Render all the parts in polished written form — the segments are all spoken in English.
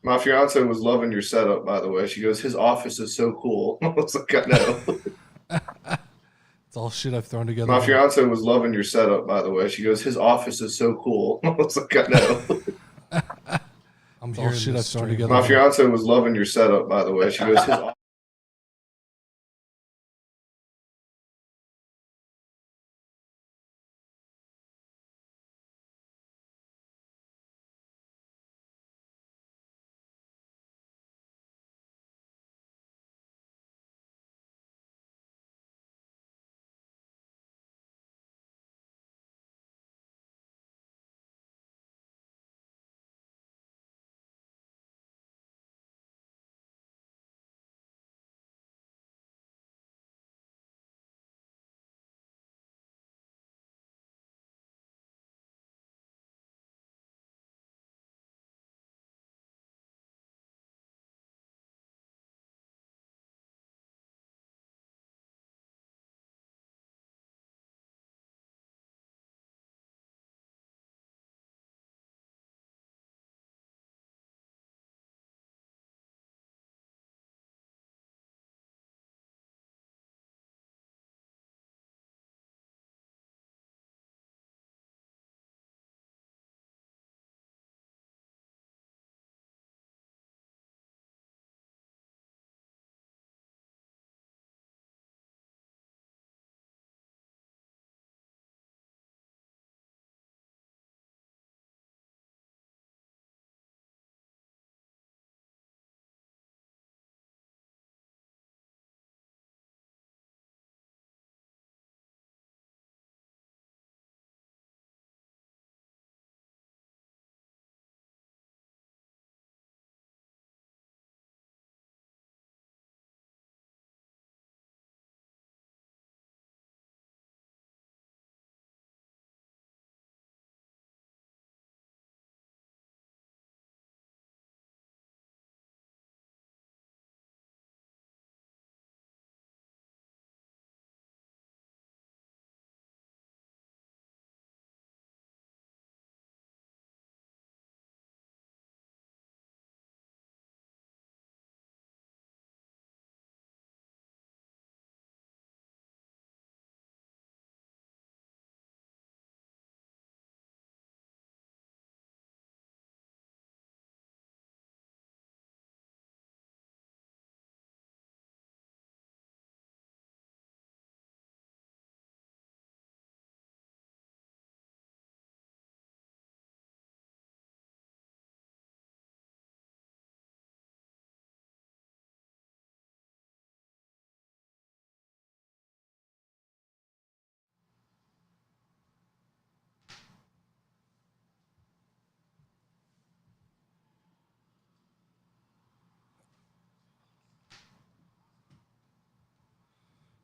My fiance was loving your setup, by the way. She goes, his office is so cool. I was like, I know. It's all shit I've thrown together My from. fiance was loving your setup, by the way. She goes, his office is so cool. I was like, I know. I'm it's all hearing shit this I've thrown together My from. fiance was loving your setup, by the way. She goes, his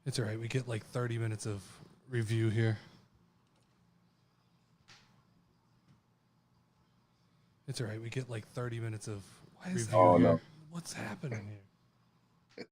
It's all right. We get like 30 minutes of review here. It's all right. We get like 30 minutes of review Oh here. no. What's happening here?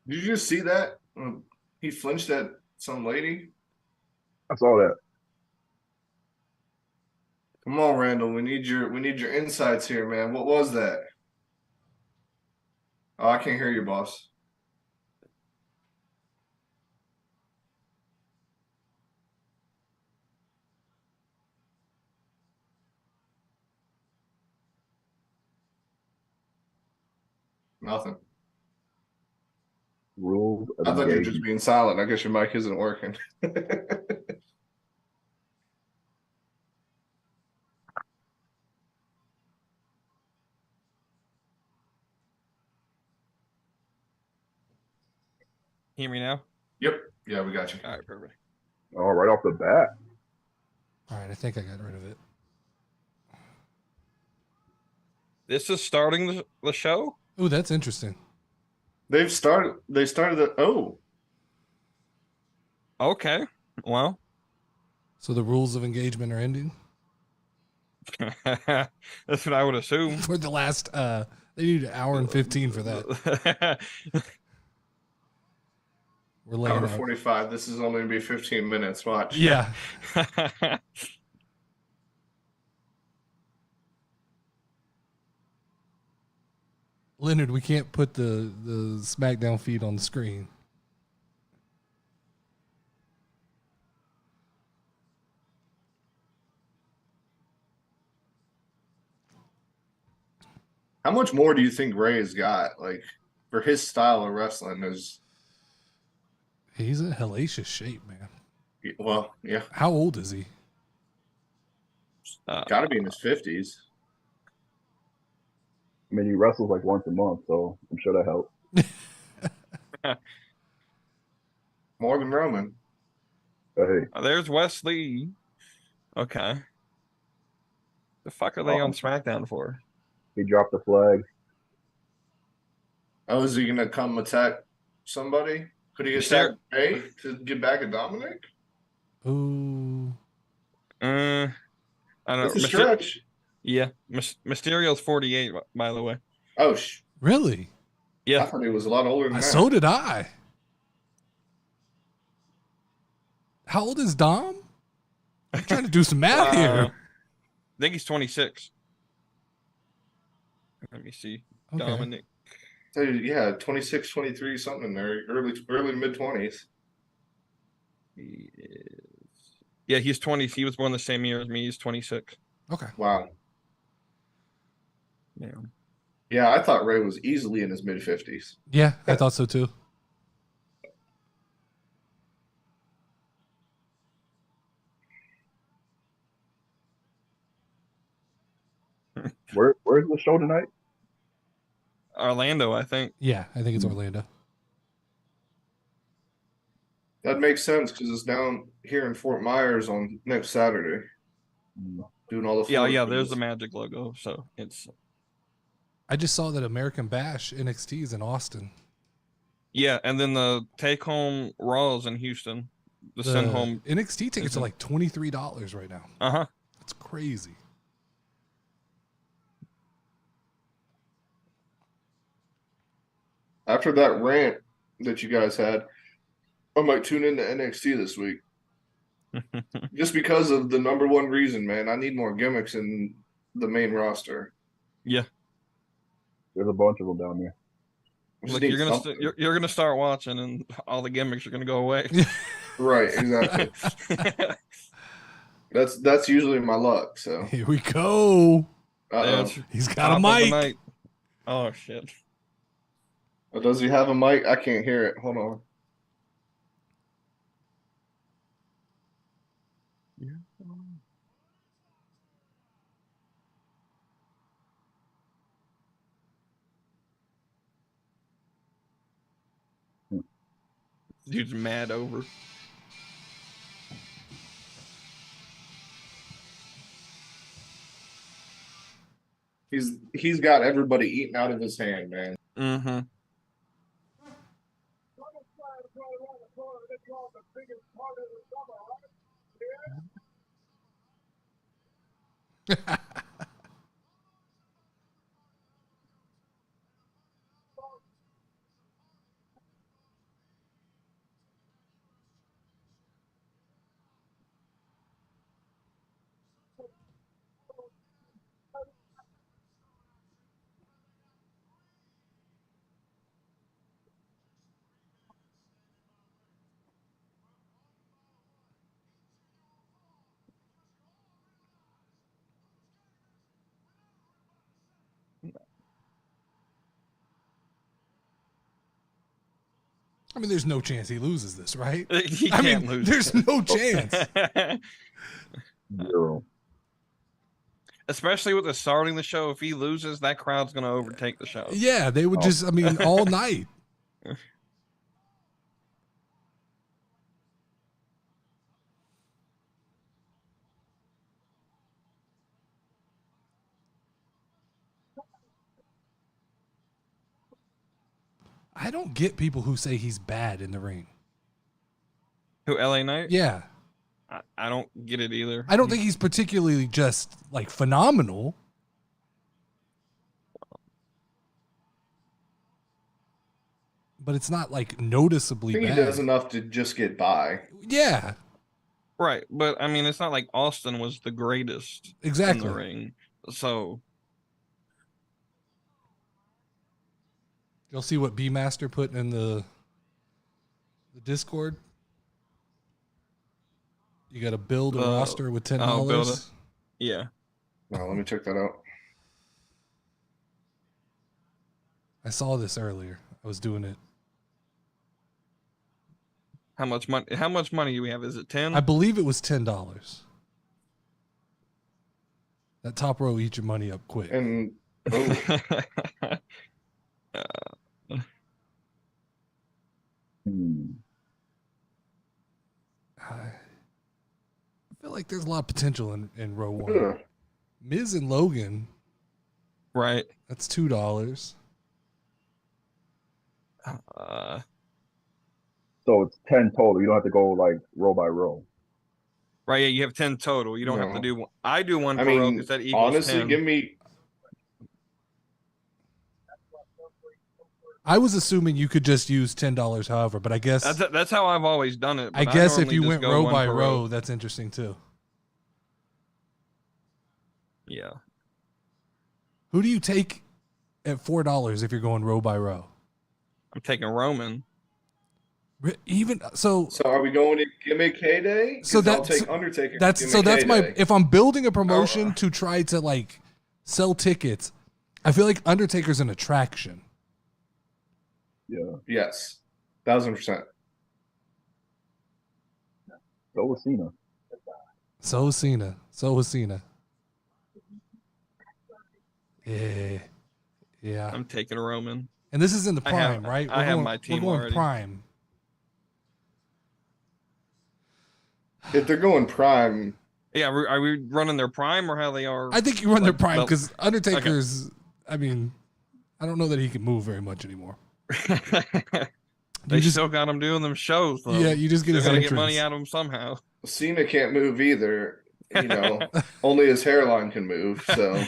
Did you just see that? He flinched at some lady. I saw that. Come on, Randall. We need your insights here, man. What was that? Oh, I can't hear you, boss. Nothing. Rules of I thought you were just engagement. being silent. I guess your mic isn't working. Hear me now? Yep. Yeah, we got you. All right, perfect. Oh, right off the bat. All right, I think I got rid of it. This is starting the show? Ooh, that's interesting. They started the Okay. Well, So the rules of engagement are ending that's what I would assume. for the last. They need an hour and 15 for that. We're laying hour out. 45. This is only gonna be 15 minutes. Watch. Yeah. Leonard, we can't put the SmackDown feed on the screen. How much more do you think Ray has got? Like for his style of wrestling is He's in hellacious shape, man. well, yeah, How old is he? gotta be in his 50s. I mean, he wrestles like once a month, so I'm sure that helps. More than Roman. Hey, There's Wesley. Okay. The fuck are they on SmackDown for? he dropped the flag. Oh, is he gonna come attack somebody? Could he attack Ray to get back at Dominic? Ooh. I don't It's a know. stretch. Yeah. Mysterio's 48, by the way. Oh, Really? I Yeah. thought he was a lot older than that. So did I. How old is Dom? I'm trying to do some math here. I think he's 26. Let me see. Okay. Dominic. Yeah, 26, 23, something in there. Early mid 20s. He is. Yeah, he's 20. He was born the same year as me. He's 26. Okay. Wow. Yeah. Yeah, I thought Ray was easily in his mid 50s. Yeah, I thought so too. Where's the show tonight? Orlando, I think. Yeah, I think it's Orlando. That makes sense because it's down here in Fort Myers on next Saturday. Doing all the Yeah, floor there's the shows. Magic logo. So it's. I just saw that American Bash NXT is in Austin. Yeah, and then the take home Raws in Houston. The send home. NXT tickets are like $23 right now. Uh-huh. That's crazy. After that rant that you guys had, I might tune into NXT this week. Just because of the number one reason, man. I need more gimmicks in the main roster. Yeah. There's a bunch of them down there. Like you're gonna start watching, and all the gimmicks are gonna go away. Right, exactly. That's usually my luck. So Here we go. That's He's got a top of the mic. night. Oh shit. does he have a mic? I can't hear it. Hold on. Dude's mad over. He's got everybody eating out of his hand, man. Mm-hmm. I mean, there's no chance he loses this, right? He can't lose. There's no chance. Zero. Especially with the starting the show, if he loses, that crowd's gonna overtake the show. Yeah, they would just, I mean, all night. I don't get people who say he's bad in the ring. Who, LA Knight? Yeah. I don't get it either. I don't think he's particularly just like phenomenal. But it's not like noticeably I think bad. he does enough to just get by. Yeah. Right, but I mean, it's not like Austin was the greatest Exactly. in the ring. So You'll see what B Master put in the Discord. You got to build a roster with $10. build it. Yeah. Now, let me check that out. I saw this earlier. I was doing it. How much money? How much money do we have? Is it 10? I believe it was $10. That top row, eat your money up quick. And oh, I feel like there's a lot of potential in row one. ugh. Miz and Logan, Right. that's $2. So it's 10 total. You don't have to go like row by row. Right. Yeah, you have 10 total. You don't have to No. do one. I do one I per row mean, because that equals honestly, 10. give me. I was assuming you could just use $10, however, but I guess That's how I've always done it. I but guess if normally you just went go row one by per row, that's interesting too. Yeah. Who do you take at $4 if you're going row by row? I'm taking Roman. Even so, So are we going to gimmick heyday? 'Cause So I'll that's- take Undertaker. that's gimmick my. heyday. If I'm building a promotion to try to like sell tickets, I feel like Undertaker's an attraction. Yeah. Yes, 1,000%. So was Cena. So is Cena. So is Cena. Yeah. I'm taking Roman. And this is in the I have- prime, right? I have my team We're going already. prime. If they're going prime, Yeah, are we running their prime or how they are? I think you run their Like, prime well, because Undertaker's. I mean, I don't know that he can move very much anymore. They You just- still got him doing them shows though. Yeah, you just get Still his gotta entrance. get money out of him somehow. Cena can't move either. You know, only his hairline can move. So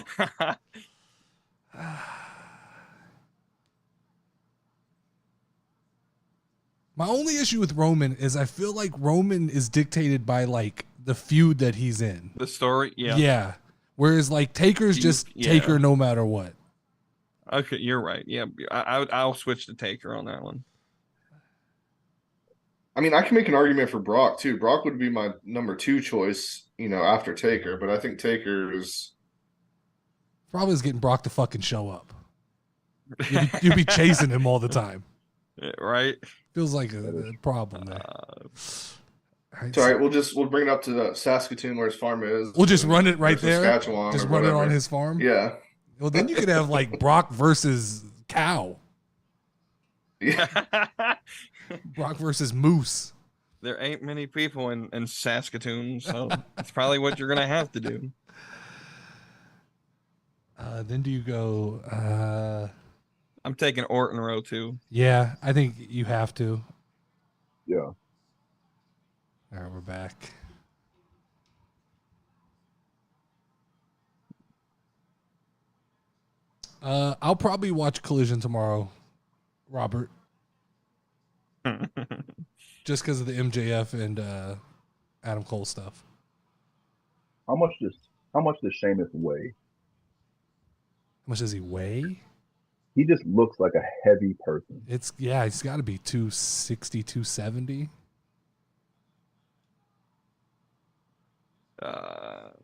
My only issue with Roman is I feel like Roman is dictated by like the feud that he's in. The story, yeah. Yeah. Whereas like Taker's just Yeah. Taker no matter what. Okay, you're right. Yeah, I'll switch to Taker on that one. I mean, I can make an argument for Brock too. Brock would be my number 2 choice, you know, after Taker. But I think Taker is. Problem is getting Brock to fucking show up. You'd be chasing him all the time. Right? Feels like a problem there. Alright, It's all right. We'll bring it up to Saskatoon where his farm is. We'll just run it right or there. Saskatchewan Just or run it on whatever. his farm. Yeah. Well, then you could have like Brock versus cow. Yeah. Brock versus moose. There ain't many people in Saskatoon, so it's probably what you're gonna have to do. Then do you go? I'm taking Orton row too. Yeah, I think you have to. Yeah. All right, we're back. I'll probably watch Collision tomorrow, Robert, just because of the MJF and Adam Cole stuff. How much does Sheamus weigh? How much does he weigh? He just looks like a heavy person. He's got to be 260, 270.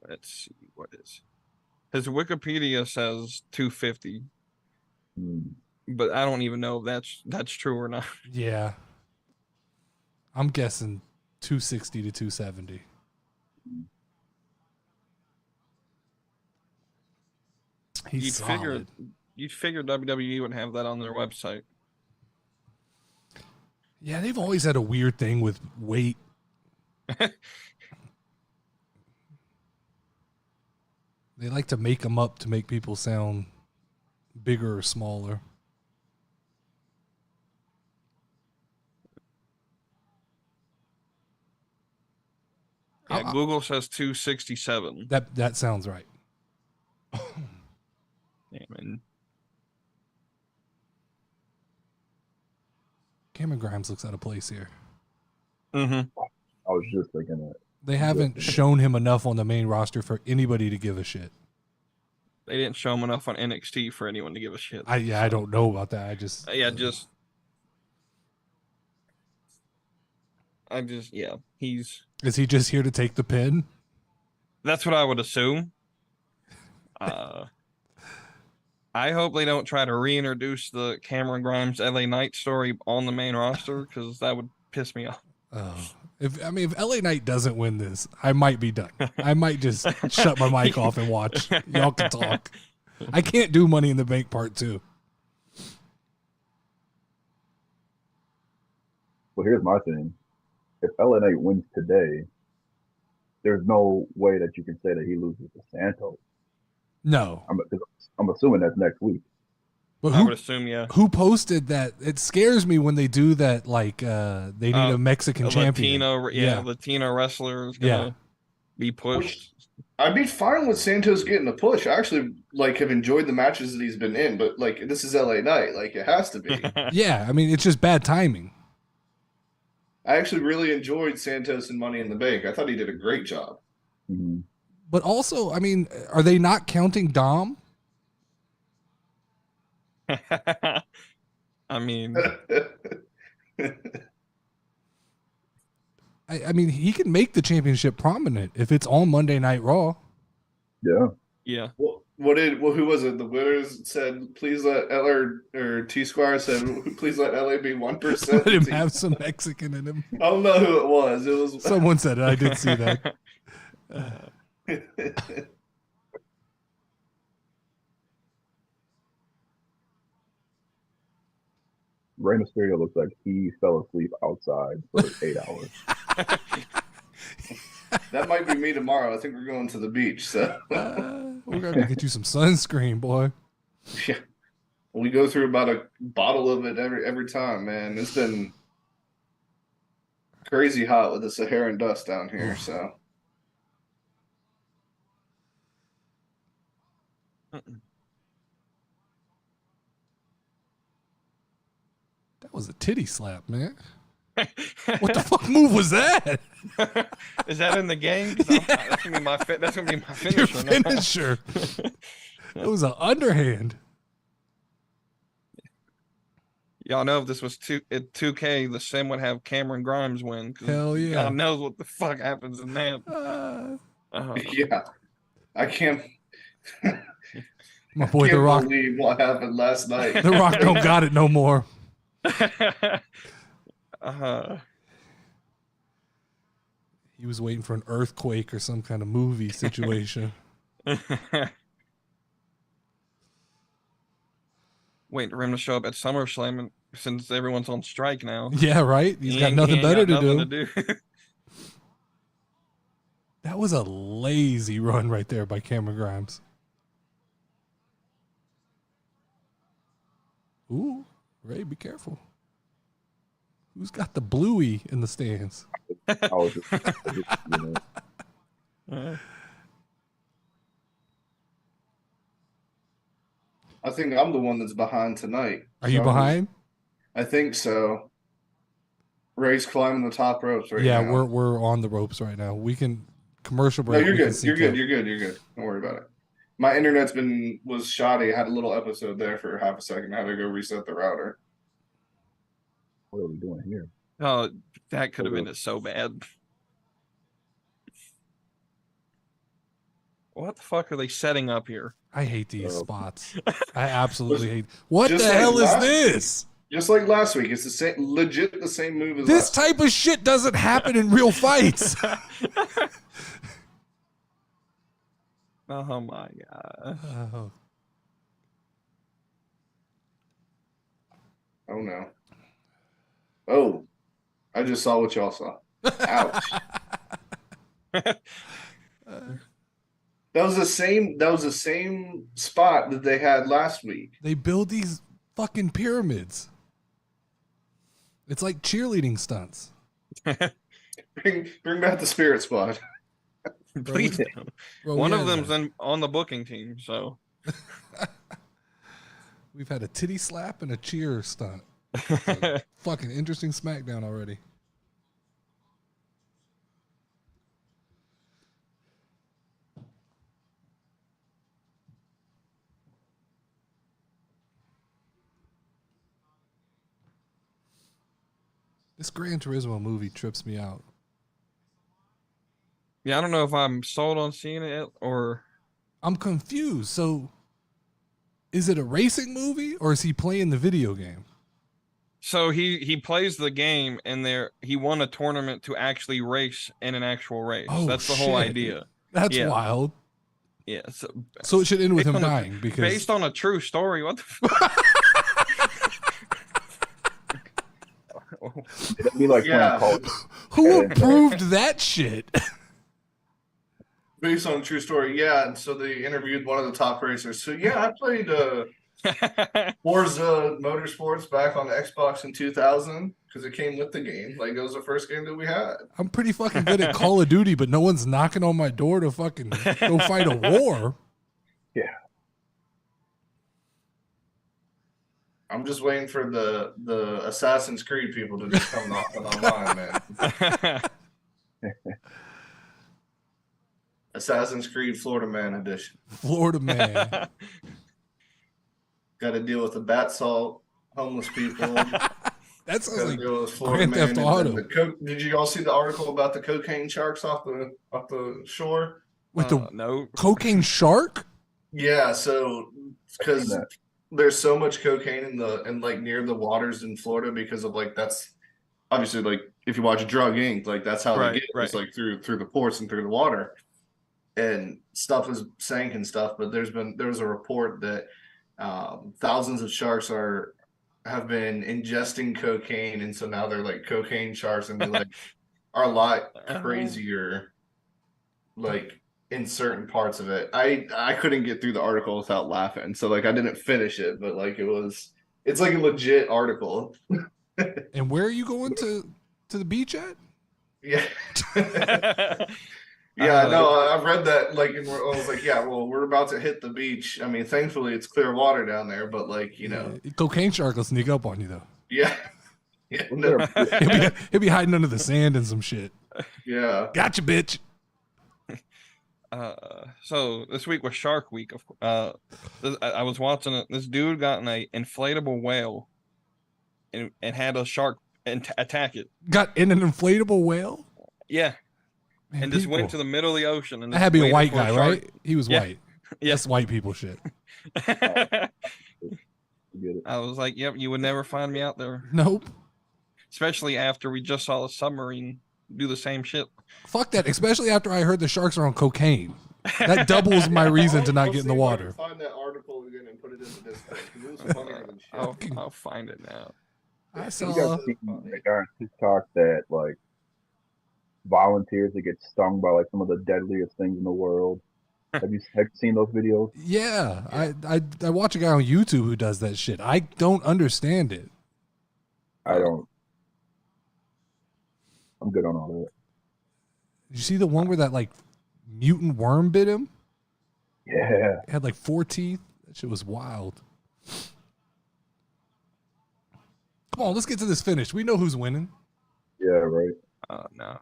Let's see what is his Wikipedia says 250, Hmm. but I don't even know if that's true or not. Yeah. I'm guessing 260 to 270. He's solid. You'd figure WWE would have that on their website. Yeah, they've always had a weird thing with weight. They like to make them up to make people sound bigger or smaller. Yeah, Google says 267. That sounds right. Yeah, man. Cameron Grimes looks out of place here. Mm-hmm. I was just thinking that. They haven't shown him enough on the main roster for anybody to give a shit. They didn't show him enough on NXT for anyone to give a shit. I don't know about that. I just he's. Is he just here to take the pin? That's what I would assume. I hope they don't try to reintroduce the Cameron Grimes LA Knight story on the main roster, because that would piss me off. If LA Knight doesn't win this, I might be done. I might just shut my mic off and watch. Y'all can talk. I can't do Money in the Bank Part 2. Well, here's my thing. If LA Knight wins today, there's no way that you can say that he loses to Santos. No. I'm assuming that's next week. But I would assume, yeah. Who posted that? It scares me when they do that, like they need a Mexican champion. Latino wrestler is going to be pushed. I'd be fine with Santos getting a push. I actually have enjoyed the matches that he's been in, but this is LA Knight. It has to be. Yeah, it's just bad timing. I actually really enjoyed Santos and Money in the Bank. I thought he did a great job. Mm-hmm. But also, are they not counting Dom? He can make the championship prominent if it's on Monday Night Raw. Yeah. Yeah. Who was it? The winners said, please let or T Squire said, please let LA be 1%. Let him have some Mexican in him. I don't know who it was. It was someone said it. I did see that. Rey Mysterio looks like he fell asleep outside for 8 hours. That might be me tomorrow. I think we're going to the beach, so we're gonna get you some sunscreen, boy. Yeah, we go through about a bottle of it every time, man. It's been crazy hot with the Saharan dust down here, so. That was a titty slap, man. What the fuck move was that? Is that in the game? That's gonna be my finisher. Your finisher. It was an underhand. Y'all know if this was 2K, the Sim would have Cameron Grimes win. Hell yeah. God knows what the fuck happens in that. Yeah, I can't. My boy, The Rock. Believe what happened last night. The Rock don't got it no more. He was waiting for an earthquake or some kind of movie situation. Waiting for him to show up at SummerSlam since everyone's on strike now. Yeah, right? He's got nothing better to do. That was a lazy run right there by Cameron Grimes. Ooh, Ray, be careful. Who's got the bluey in the stands? I think I'm the one that's behind tonight. Are you behind? I think so. Ray's climbing the top ropes right now. Yeah, we're on the ropes right now. We can commercial break. No, you're good. You're good. Don't worry about it. My internet's was shoddy. I had a little episode there for half a second. I had to go reset the router. What are we doing here? Oh, that could have been so bad. What the fuck are they setting up here? I hate these spots. I absolutely hate. What Just the like hell is last this? Just like last week, it's the same, legit the same move as This last type of shit doesn't happen in real fights. Oh my god. Oh. Oh no. Oh, I just saw what y'all saw. Ouch. That was the same spot that they had last week. They build these fucking pyramids. It's like cheerleading stunts. Bring back the spirit squad. Please do. Bro, One of them's on the booking team, so we've had a titty slap and a cheer stunt. Fucking interesting SmackDown already. This Gran Turismo movie trips me out. yeah, I don't know if I'm sold on seeing it or I'm confused. So, is it a racing movie or is he playing the video game? so he plays the game and he won a tournament to actually race in an actual race. Oh, That's the whole shit. idea. That's Yeah. wild. Yeah. So it should end with Based him on dying because based on a true story. What the fuck? It'd be like Yeah. playing Call who approved that shit? Based on a true story, yeah. And so they interviewed one of the top racers. So yeah, I played Forza Motorsports back on the Xbox in 2000 because it came with the game. Like it was the first game that we had. I'm pretty fucking good at Call of Duty, but no one's knocking on my door to fucking go fight a war. Yeah. I'm just waiting for the Assassin's Creed people to just come knocking on mine, man. Assassin's Creed Florida Man edition. Florida man. Got to deal with the bat salt, homeless people. That sounds like deal with Florida Grand Theft Man, and then Auto. did you all see the article about the cocaine sharks off the shore? With the no. cocaine shark? Yeah, so because there's so much cocaine in like near the waters in Florida because of like that's obviously like if you watch Drug Inc. like that's how Right, they get it. right. It's like through the ports and through the water, and stuff is sank and stuff. But there was a report that thousands of sharks have been ingesting cocaine, and so now they're like cocaine sharks, and they like are a lot crazier, like in certain parts of it. I couldn't get through the article without laughing, so like I didn't finish it, but like it's like a legit article. And where are you going to the beach at? Yeah. Yeah, no, I've read that. Like, and I was like, yeah, well, we're about to hit the beach. I mean, thankfully, it's clear water down there, but like, you know, Cocaine shark will sneak up on you though. yeah, yeah, Wasn't no, there He'll be hiding under the sand and some shit. yeah. Gotcha, bitch. So this week was Shark Week. I was watching it. This dude got in a inflatable whale and had a shark attack it. Got in an inflatable whale? Yeah. Man, And just went people. to the middle of the ocean. And That had to be a waited white for guy, shark. right? He was Yeah. white. Yeah. That's white people shit. get it? I was like, yep, you would never find me out there. Nope. Especially after we just saw a submarine do the same shit. Fuck that. Especially after I heard the sharks are on cocaine. That doubles my reason to not get in the water. Find that article again and put it in the Discord because it was funnier than shit. I'll find it now. I You saw. guys seen that guy on TikTok that like volunteers that get stung by like some of the deadliest things in the world? Have you seen those videos? Yeah, I watch a guy on YouTube who does that shit. I don't understand it. I don't. I'm good on all that. Did you see the one where that like mutant worm bit him? Yeah. It had like 4 teeth. That shit was wild. Come on, let's get to this finish. We know who's winning. Yeah, right. No.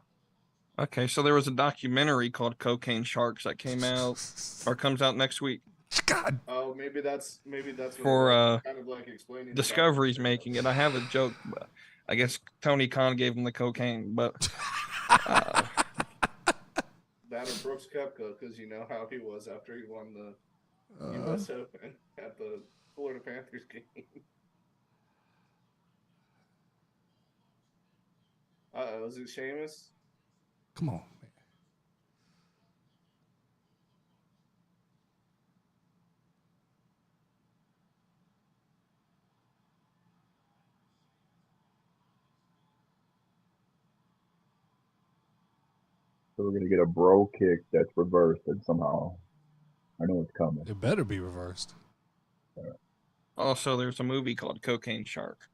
Okay, so there was a documentary called Cocaine Sharks that came out or comes out next week. God. Oh, maybe that's what For, kind of like explaining. Discovery's making it. I have a joke, but I guess Tony Khan gave him the cocaine, but that or Brooks Koepka because you know how he was after he won the U.S. Open at the Florida Panthers game. Is it Sheamus? Come on, man. So we're gonna get a bro kick that's reversed, and somehow I know it's coming. It better be reversed. Also, there's a movie called Cocaine Shark.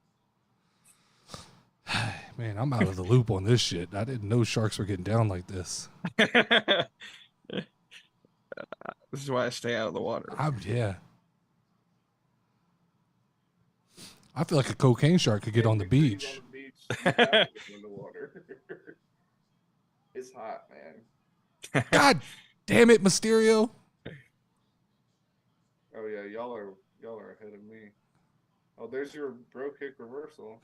Man, I'm out of the loop on this shit. I didn't know sharks were getting down like this. This is why I stay out of the water. Yeah. I feel like a cocaine shark could get on the beach. In the water. It's hot, man. God damn it, Mysterio. Oh yeah, y'all are ahead of me. Oh, there's your bro kick reversal.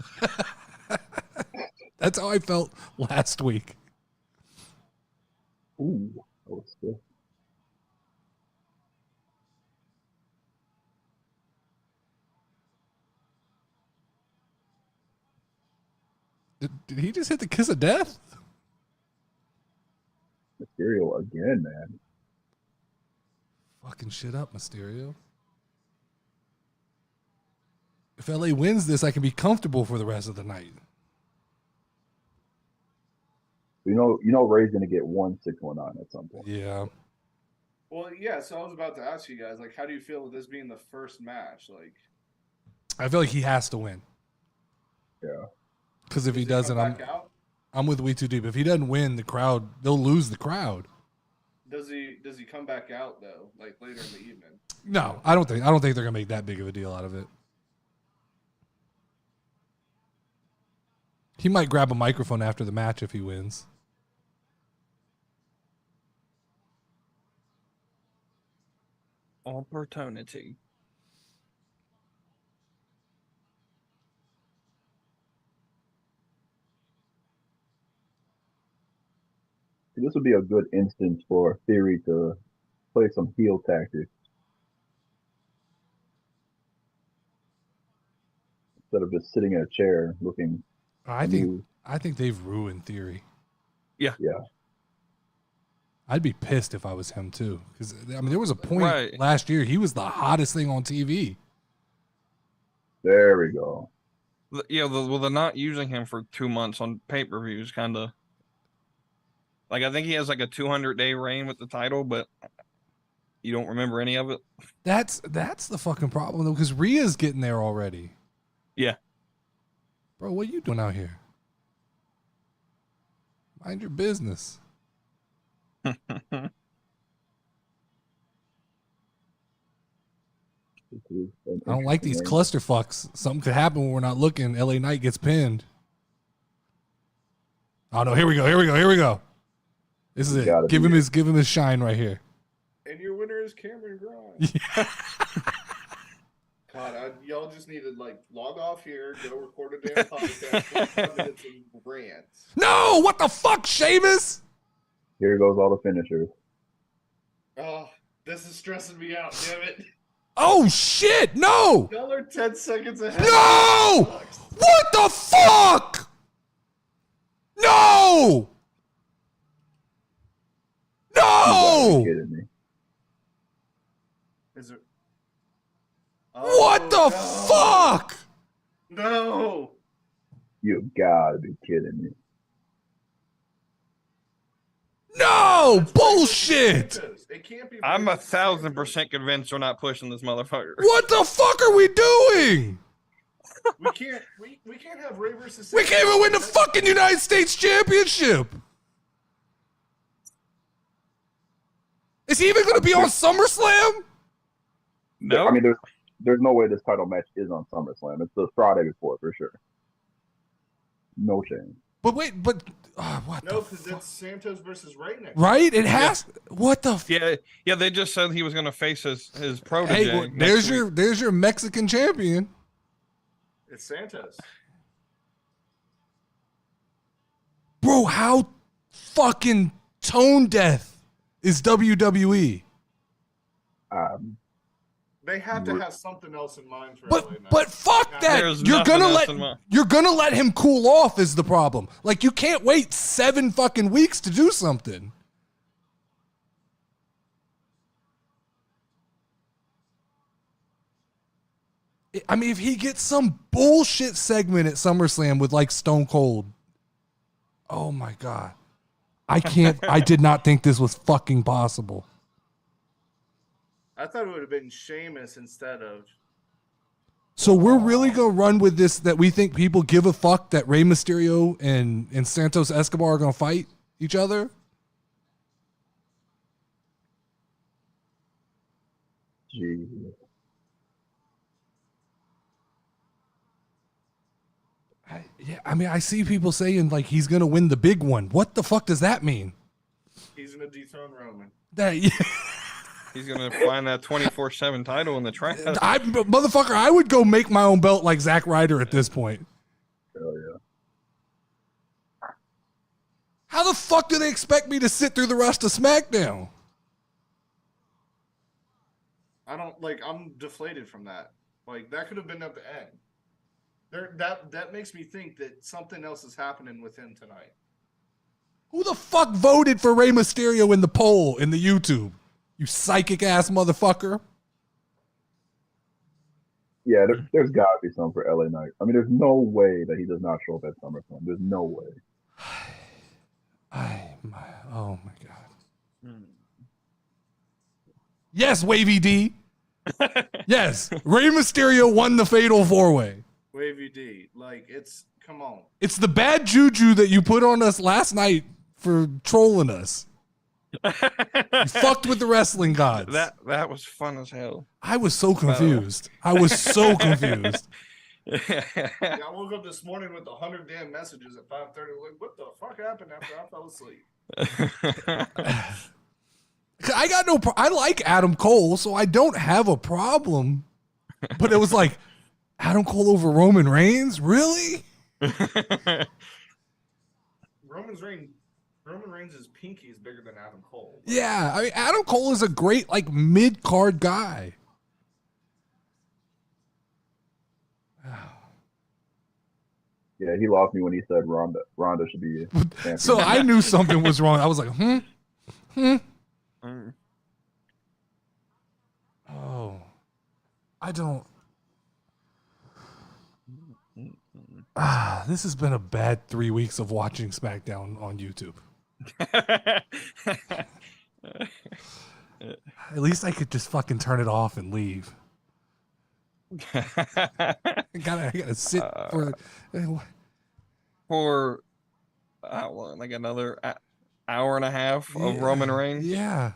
That's how I felt last week. Ooh, that was stiff. Did he just hit the kiss of death? Mysterio again, man. Fucking shit up, Mysterio. If LA wins this, I can be comfortable for the rest of the night. You know, Ray's gonna get 1-6-1-9 at some point. Yeah. Well, yeah. So I was about to ask you guys, like, how do you feel with this being the first match? Like, I feel like he has to win. Yeah. Because if he does doesn't, come back out? I'm with We Too Deep. If he doesn't win, the crowd, they'll lose the crowd. Does he come back out though, like later in the evening? No, I don't think they're gonna make that big of a deal out of it. He might grab a microphone after the match if he wins. Opportunity. This would be a good instance for Theory to play some heel tactics instead of just sitting in a chair looking. I think they've ruined Theory. Yeah. Yeah. I'd be pissed if I was him too, because I mean there was a point last year he was the hottest thing on TV. There we go. Yeah, they're not using him for 2 months on pay-per-views, kind of. Like, I think he has like a 200-day reign with the title, but you don't remember any of it. That's the fucking problem though, because Rhea's getting there already. Yeah. Bro, what are you doing out here? Mind your business. I don't like these clusterfucks. Something could happen when we're not looking. LA Knight gets pinned. Oh no, here we go. This is it. Give him his shine right here. And your winner is Cameron Grimes. Yeah. God, y'all just need to like log off here, go record a damn podcast, 5 minutes of rants. No, what the fuck, Sheamus? Here goes all the finishers. Oh, this is stressing me out, damn it. Oh shit, no! Y'all are 10 seconds ahead. No! What the fuck? No! No! You kidding me? Is it? What the fuck? No! You gotta be kidding me. No! Bullshit! It can't be. I'm 1,000% convinced we're not pushing this motherfucker. What the fuck are we doing? We can't have Ray versus. We can't even win the fucking United States Championship. Is he even going to be on SummerSlam? No. I mean, there's no way this title match is on SummerSlam. It's the Friday before for sure. No chance. But wait, what? No, because it's Santos versus Ray next. Right? It has. What the? Yeah. They just said he was going to face his protege. Hey, well, there's your Mexican champion. It's Santos. Bro, how fucking tone deaf is WWE? They have to have something else in mind for But LA Knight. but fuck that. There's You're nothing gonna else in mind. you're gonna let him cool off is the problem. Like you can't wait 7 fucking weeks to do something. I mean, if he gets some bullshit segment at SummerSlam with like Stone Cold, oh my God. I did not think this was fucking possible. I thought it would have been Sheamus instead of. So we're really going to run with this that we think people give a fuck that Rey Mysterio and Santos Escobar are going to fight each other? Jesus. I mean, I see people saying like he's going to win the big one. What the fuck does that mean? He's going to dethrone Roman. He's gonna find that 24/7 title in the trash. Motherfucker, I would go make my own belt like Zack Ryder at this point. Hell yeah. How the fuck do they expect me to sit through the rest of SmackDown? I'm deflated from that. Like that could have been at the end. That makes me think that something else is happening with him tonight. Who the fuck voted for Rey Mysterio in the poll in the YouTube? You psychic ass motherfucker. Yeah, there's got to be something for LA Knight. I mean, there's no way that he does not show up at SummerSlam. There's no way. Oh my God. Yes, Wavy D. Yes, Rey Mysterio won the Fatal 4-Way. Wavy D, come on. It's the bad juju that you put on us last night for trolling us. You fucked with the wrestling gods. That was fun as hell. I was so confused. I was so confused. Yeah, I woke up this morning with 100 damn messages at 5:30. Like, what the fuck happened after I fell asleep? I like Adam Cole, so I don't have a problem. But it was like, Adam Cole over Roman Reigns? Really? Roman Reigns' pinky is bigger than Adam Cole. Yeah, I mean, Adam Cole is a great, mid-card guy. Yeah, he lost me when he said Ronda should be champion. So I knew something was wrong. I was like, Oh. I don't. This has been a bad 3 weeks of watching SmackDown on YouTube. At least I could just fucking turn it off and leave. I gotta sit for like another hour and a half of Roman Reigns. Yeah.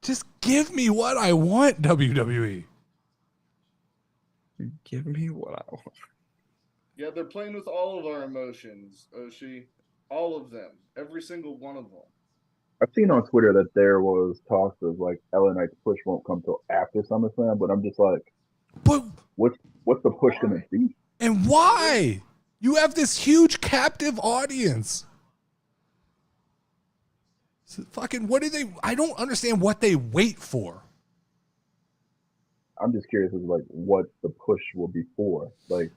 Just give me what I want, WWE. Give me what I want. Yeah, they're playing with all of our emotions, Oshie. All of them. Every single one of them. I've seen on Twitter that there was talks of like LA Knight's push won't come till after SummerSlam, but I'm just like, but what's the push gonna be? And why? You have this huge captive audience. So fucking, what do they? I don't understand what they wait for. I'm just curious as like what the push will be for. Like,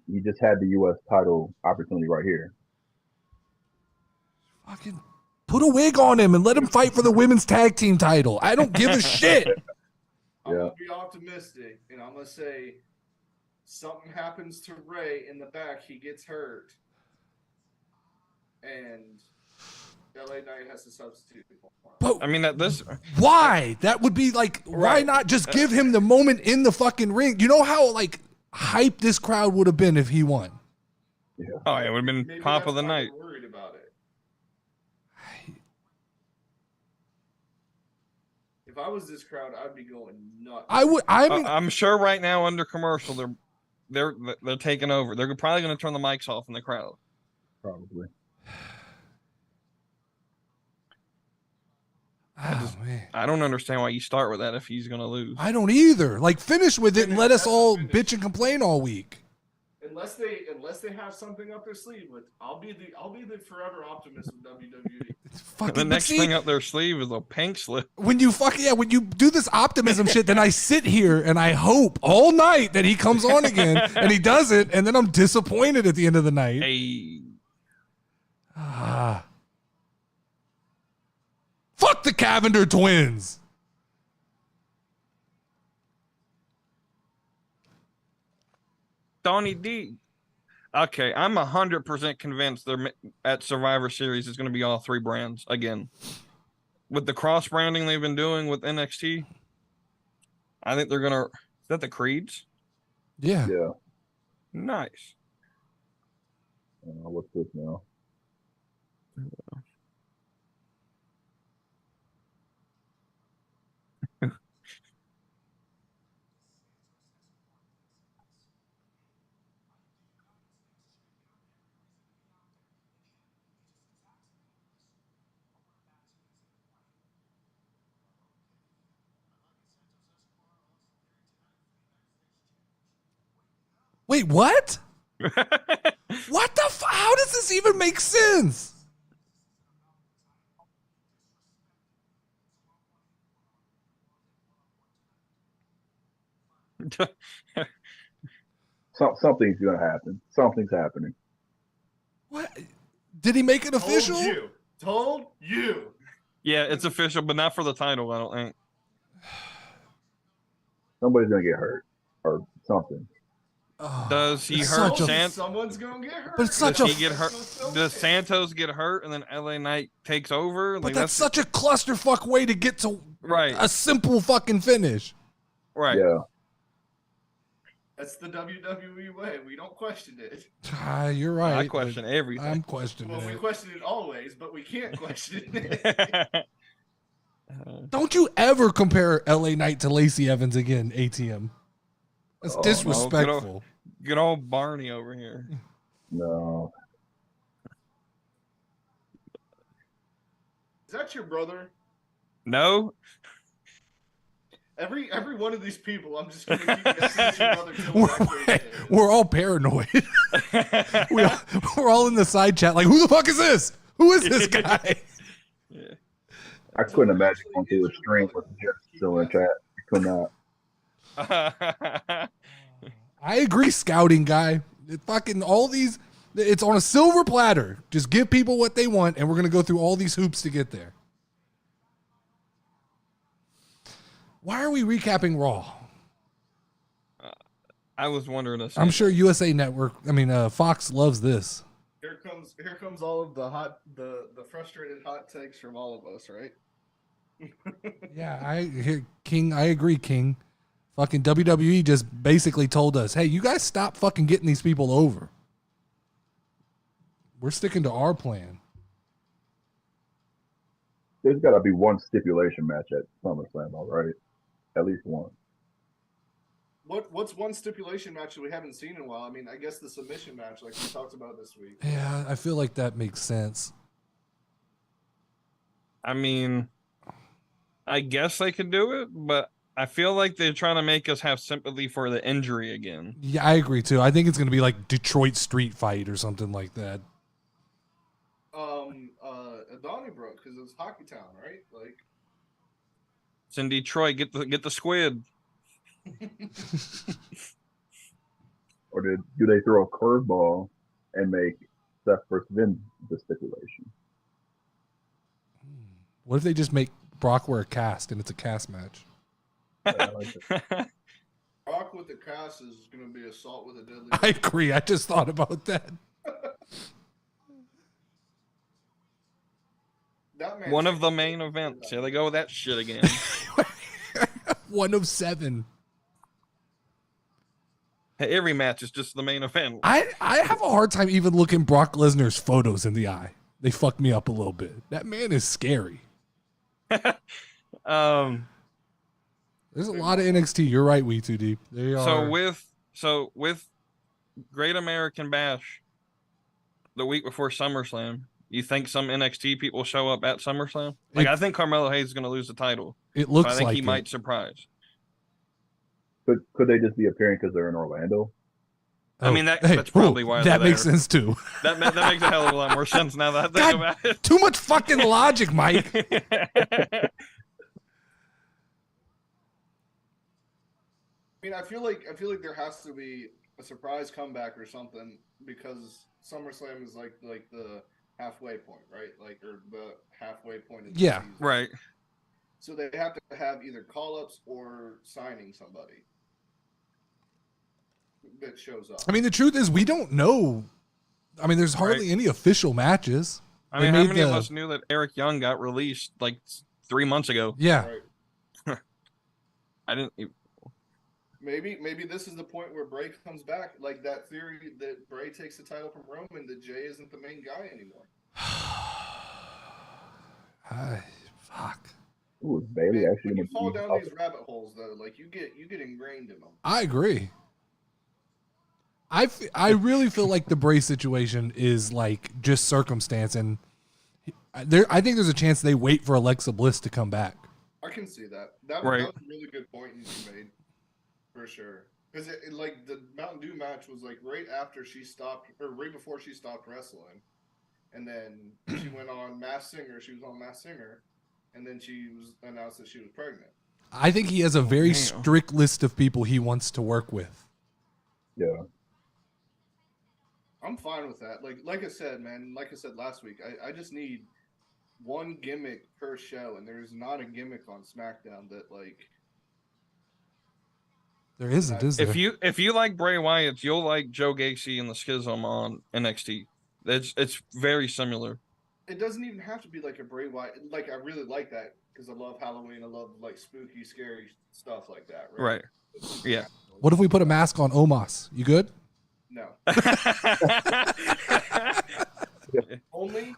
you just had the U.S. title opportunity right here. Fucking put a wig on him and let him fight for the women's tag team title. I don't give a shit. I'm going to be optimistic, and I'm going to say something happens to Ray in the back. He gets hurt, and LA Knight has to substitute for him. But I mean, why? That would be like, why not just give him the moment in the fucking ring? You know how hype this crowd would have been if he won. Yeah. Oh, it would have been Maybe pop of the that's why night. I'm worried about it. If I was this crowd, I'd be going nuts. I'm sure right now under commercial they're taking over. They're probably going to turn the mics off in the crowd. Probably. I don't understand why you start with that if he's going to lose. I don't either. Finish with it and let us all bitch and complain all week. Unless they have something up their sleeve, but I'll be the forever optimist with WWE. The next thing up their sleeve is a pink slip. When you when you do this optimism shit, then I sit here and I hope all night that he comes on again, and he doesn't, and then I'm disappointed at the end of the night. Hey. Fuck the Cavender twins. Donnie D. Okay, I'm 100% convinced they're at Survivor Series is going to be all three brands again. With the cross branding they've been doing with NXT, I think they're going to. Is that the Creeds? Yeah. Yeah. Nice. What's this now? Wait, what? What the how does this even make sense? Something's gonna happen. Something's happening. What? Did he make it official? Told you. Yeah, it's official, but not for the title, I don't think. Somebody's gonna get hurt or something. Oh, Does he it's hurt such a- Someone's gonna get hurt. But it's such Does a he get hurt? Does Santos get hurt and then LA Knight takes over? But that's such a clusterfuck way to get to right. a simple fucking finish. Right. Yeah. That's the WWE way. We don't question it. You're right. I question everything. I'm questioning Well, we it. question it always, but we can't question it. Don't you ever compare LA Knight to Lacey Evans again, ATM. That's Oh, no, disrespectful. Good old Barney over here. No. Is that your brother? No. Every one of these people, I'm just gonna keep guessing it's your brother. Till We're all paranoid. we're all in the side chat like, who the fuck is this? Who is this guy? Yeah. I couldn't imagine going through a stream with Jeff still in chat. I could not. I agree, scouting guy. Fucking all these, it's on a silver platter. Just give people what they want, and we're gonna go through all these hoops to get there. Why are we recapping Raw? I was wondering this. I'm sure USA Network, Fox loves this. Here comes all of the frustrated hot takes from all of us, right? Yeah, King. I agree, King. Fucking WWE just basically told us, hey, you guys stop fucking getting these people over. We're sticking to our plan. There's got to be one stipulation match at SummerSlam, all right? At least one. What's one stipulation match that we haven't seen in a while? I mean, I guess the submission match, like we talked about this week. Yeah, I feel like that makes sense. I mean, I guess they could do it, but I feel like they're trying to make us have sympathy for the injury again. Yeah, I agree too. I think it's going to be like Detroit Street Fight or something like that. Donnybrook, because it's Hockey Town, right? Like, it's in Detroit. Get the squid. Or do they throw a curveball and make Seth versus Vince the stipulation? What if they just make Brock wear a cast and it's a cast match? I like it. Rock with the cast is going to be assault with a deadly. I agree. I just thought about that. One of the main events. Here they go with that shit again. 1 of 7. Hey, every match is just the main event. I have a hard time even looking Brock Lesnar's photos in the eye. They fuck me up a little bit. That man is scary. There's a lot of NXT. You're right, We Too Deep. They are. So with Great American Bash the week before SummerSlam, you think some NXT people show up at SummerSlam? Like, I think Carmelo Hayes is going to lose the title. It looks I think like he might surprise. Could they just be appearing because they're in Orlando? I mean, that's probably why that makes there. sense too. That makes a hell of a lot more sense now that I think about it. Too much fucking logic, Mike. I mean, I feel like there has to be a surprise comeback or something because SummerSlam is like the halfway point, right? Like, or the halfway point of the season. Right. So they have to have either call-ups or signing somebody that shows up. I mean, the truth is, we don't know. I mean, there's hardly any official matches. I mean, how many of us knew that Eric Young got released like 3 months ago? Yeah. Right. I didn't. Maybe this is the point where Bray comes back, like that theory that Bray takes the title from Roman, that Jay isn't the main guy anymore. Fuck. Ooh, is Bailey actually when you gonna fall down these rabbit holes, though, like you get ingrained in them. I agree. I really feel like the Bray situation is like just circumstance, and I think there's a chance they wait for Alexa Bliss to come back. I can see that. That Right. was a really good point you made, for sure. Because it like the Mountain Dew match was like right after she stopped, or right before she stopped wrestling, and then she went on Masked Singer. She was on Masked Singer, and then she was announced that she was pregnant. I think he has a very strict list of people he wants to work with. Yeah. I'm fine with that. Like I said, man, like I said last week, I just need one gimmick per show, and there's not a gimmick on SmackDown that like there isn't, is there? If you like Bray Wyatt, you'll like Joe Gacy and the Schism on NXT. It's very similar. It doesn't even have to be like a Bray Wyatt. Like I really like that because I love Halloween. I love like spooky, scary stuff like that. Right. Yeah. What if we put a mask on Omos? You good? No. only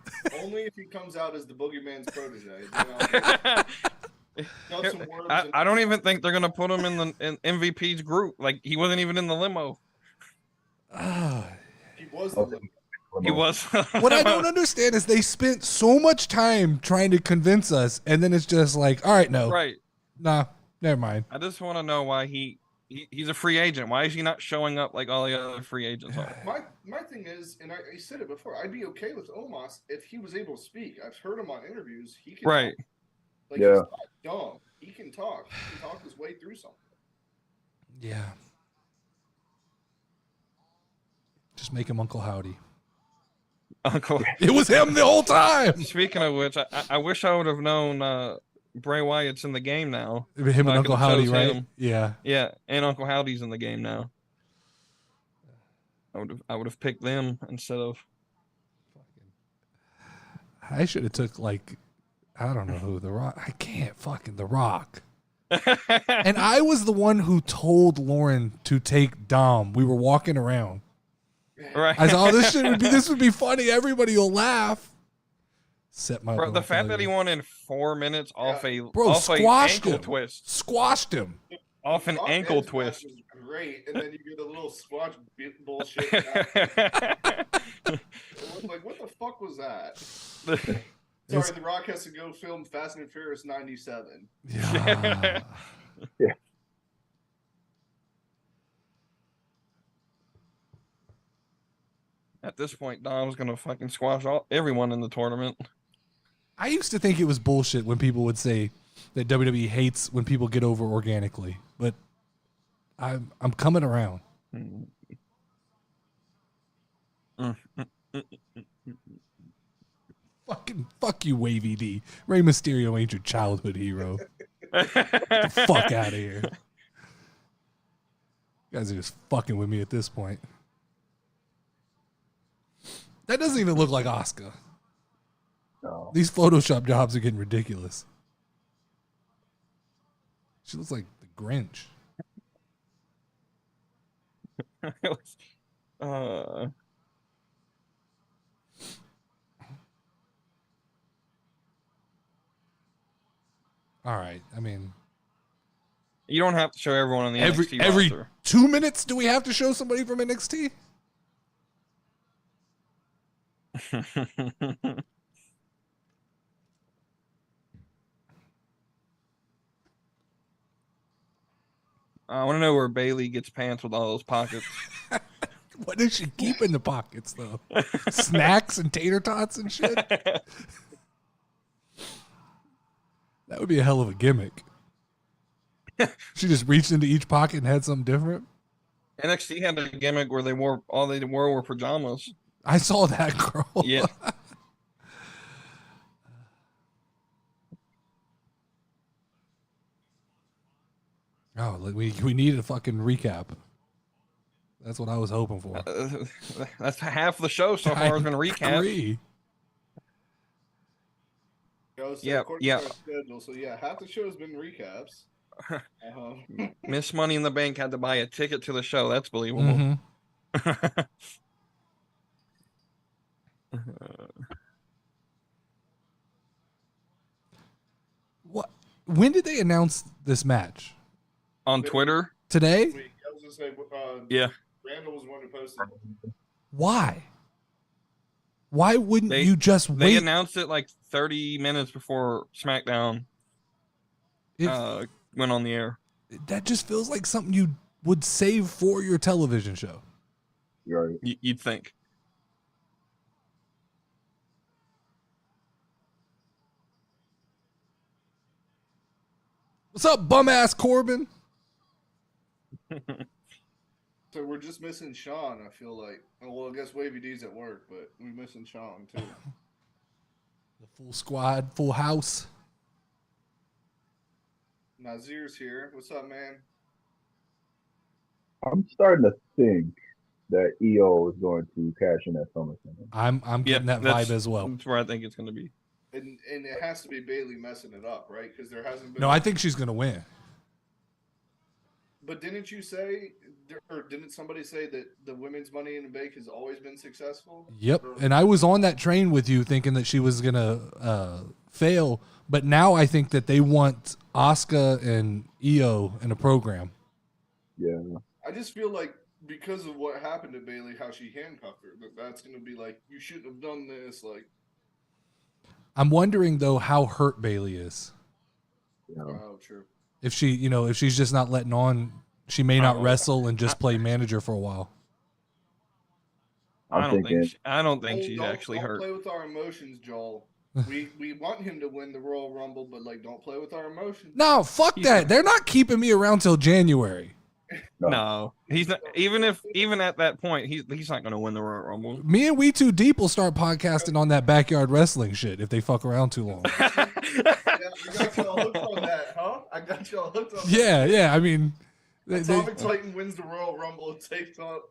if he comes out as the Boogeyman's protege. I don't even think they're gonna put him in MVP's group. Like he wasn't even in the limo. He was the limo. He was. What I don't understand is they spent so much time trying to convince us, and then it's just like, all right, no, Right. nah, never mind. I just want to know why he's a free agent. Why is he not showing up like all the other free agents are? My thing is, and I said it before, I'd be okay with Omos if he was able to speak. I've heard him on interviews. He can Right. talk. Like, he's not dumb. He can talk. He can talk his way through something. Yeah. Just make him Uncle Howdy. Uncle. It was him the whole time. Speaking of which, I wish I would have known Bray Wyatt's in the game now. Him and Uncle Howdy, right? Him. Yeah. Yeah, and Uncle Howdy's in the game now. I would have picked them instead of. I should have took like, I don't know who, The Rock. I can't fucking The Rock. And I was the one who told Lauren to take Dom. We were walking around. Right. I thought, oh, this would be funny. Everybody will laugh. Set my Bro, the fact that he won in 4 minutes off a squashed ankle him. twist. Squashed him. Off an ankle twist. Great, and then you get a little squash bullshit. Like, what the fuck was that? Sorry, The Rock has to go film Fast and Furious 97. Yeah. Yeah. At this point, Dom's gonna fucking squash everyone in the tournament. I used to think it was bullshit when people would say that WWE hates when people get over organically, but I'm coming around. Fuck you, Wavy D. Rey Mysterio ain't your childhood hero. Get the fuck out of here. You guys are just fucking with me at this point. That doesn't even look like Asuka. No. These Photoshop jobs are getting ridiculous. She looks like the Grinch. All right. I mean, you don't have to show everyone on the NXT every roster. 2 minutes. Do we have to show somebody from NXT? I want to know where Bailey gets pants with all those pockets. What does she keep in the pockets, though? Snacks and tater tots and shit? That would be a hell of a gimmick. She just reached into each pocket and had something different. NXT had a gimmick where they wore were pajamas. I saw that, girl. Yeah. Oh, we need a fucking recap. That's what I was hoping for. That's half the show so far has been a recap. Agree. Yeah. Schedule, so yeah, half the show has been recaps. Miss Money in the Bank had to buy a ticket to the show. That's believable. Mm-hmm. What? When did they announce this match? On Twitter today? I was gonna say, yeah. Randall was one who posted. Why? Why wouldn't you just wait? They announced it like 30 minutes before SmackDown went on the air. That just feels like something you would save for your television show. Right. You'd think. What's up, bum ass Corbin? So we're just missing Sean, I feel like. Oh, well, I guess Wavy D's at work, but we're missing Sean, too. The full squad, full house. Nazir's here. What's up, man? I'm starting to think that EO is going to cash in at SummerSlam. I'm getting that vibe as well. That's where I think it's going to be. And it has to be Bayley messing it up, right? Because there hasn't been... No, I think she's going to win. But didn't you say, or didn't somebody say that the women's Money in the Bank has always been successful? Yep. And I was on that train with you thinking that she was going to fail. But now I think that they want Asuka and Io in a program. Yeah. I just feel like because of what happened to Bayley, how she handcuffed her, that's going to be like, you shouldn't have done this. Like, I'm wondering, though, how hurt Bayley is. Yeah. oh, true. If she, if she's just not letting on, she may not wrestle and just play manager for a while. I don't think she's actually hurt. Don't play with our emotions, Joel. We want him to win the Royal Rumble, but like, don't play with our emotions. No, fuck that. They're not keeping me around till January. No, he's not. Even at that point, he's not going to win the Royal Rumble. Me and We Too Deep will start podcasting on that backyard wrestling shit if they fuck around too long. Yeah, we got y'all hooked on that, huh? I got y'all hooked on that. Yeah. I mean, Atomic Titan wins the Royal Rumble and takes out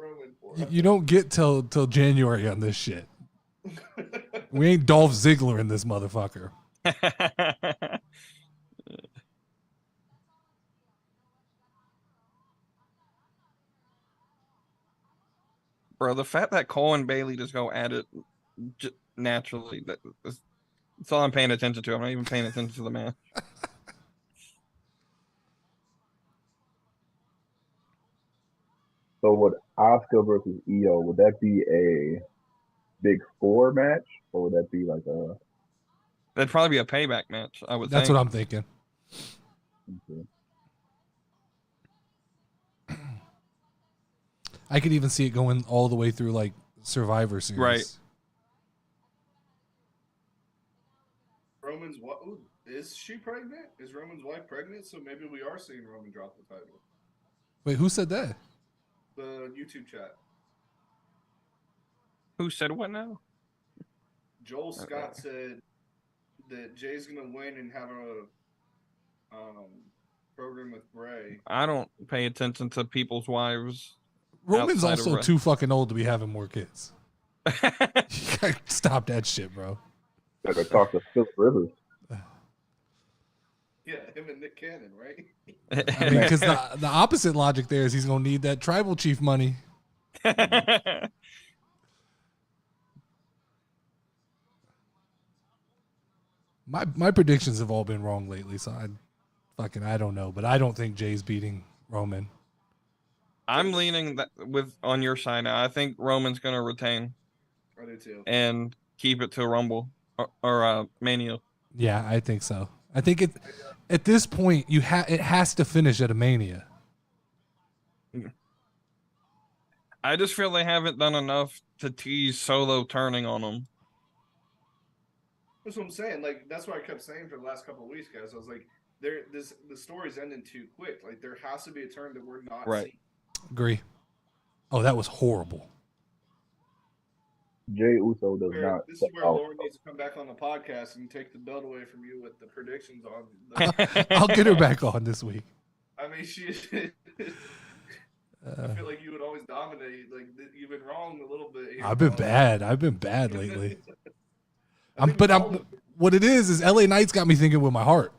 Roman for it. You don't get till January on this shit. We ain't Dolph Ziggler in this motherfucker. Bro, the fact that Cole and Bayley just go at it naturally, that's all I'm paying attention to. I'm not even paying attention to the match. So would Asuka versus Io, would that be a Big Four match? Or would that be like a... That'd probably be a payback match, I would think. That's what I'm thinking. Okay. I could even see it going all the way through like Survivor Series. Right. Roman's what? Is she pregnant? Is Roman's wife pregnant? So maybe we are seeing Roman drop the title. Wait, who said that? The YouTube chat. Who said what now? Joel Scott said that Jay's gonna win and have a program with Bray. I don't pay attention to people's wives. Roman's also too fucking old to be having more kids. You gotta stop that shit, bro. Gotta talk to Phil Rivers. Yeah, him and Nick Cannon, right? I mean, because the opposite logic there is he's gonna need that tribal chief money. My predictions have all been wrong lately, so I don't know, but I don't think Jay's beating Roman. I'm leaning on your side now. I think Roman's going to retain. I do too. And keep it to Rumble or Mania. Yeah, I think so. I think at this point it has to finish at a Mania. I just feel they haven't done enough to tease Solo turning on them. That's what I'm saying. Like, that's what I kept saying for the last couple of weeks, guys. I was like, the story's ending too quick. Like, there has to be a turn that we're not seeing. Agree. Oh, that was horrible. Jay Uso does not. This is where Lauren needs to come back on the podcast and take the belt away from you with the predictions on. I'll get her back on this week. I mean, she. I feel like you would always dominate. Like, you've been wrong a little bit here. I've been bad lately. What it is LA Knight's got me thinking with my heart.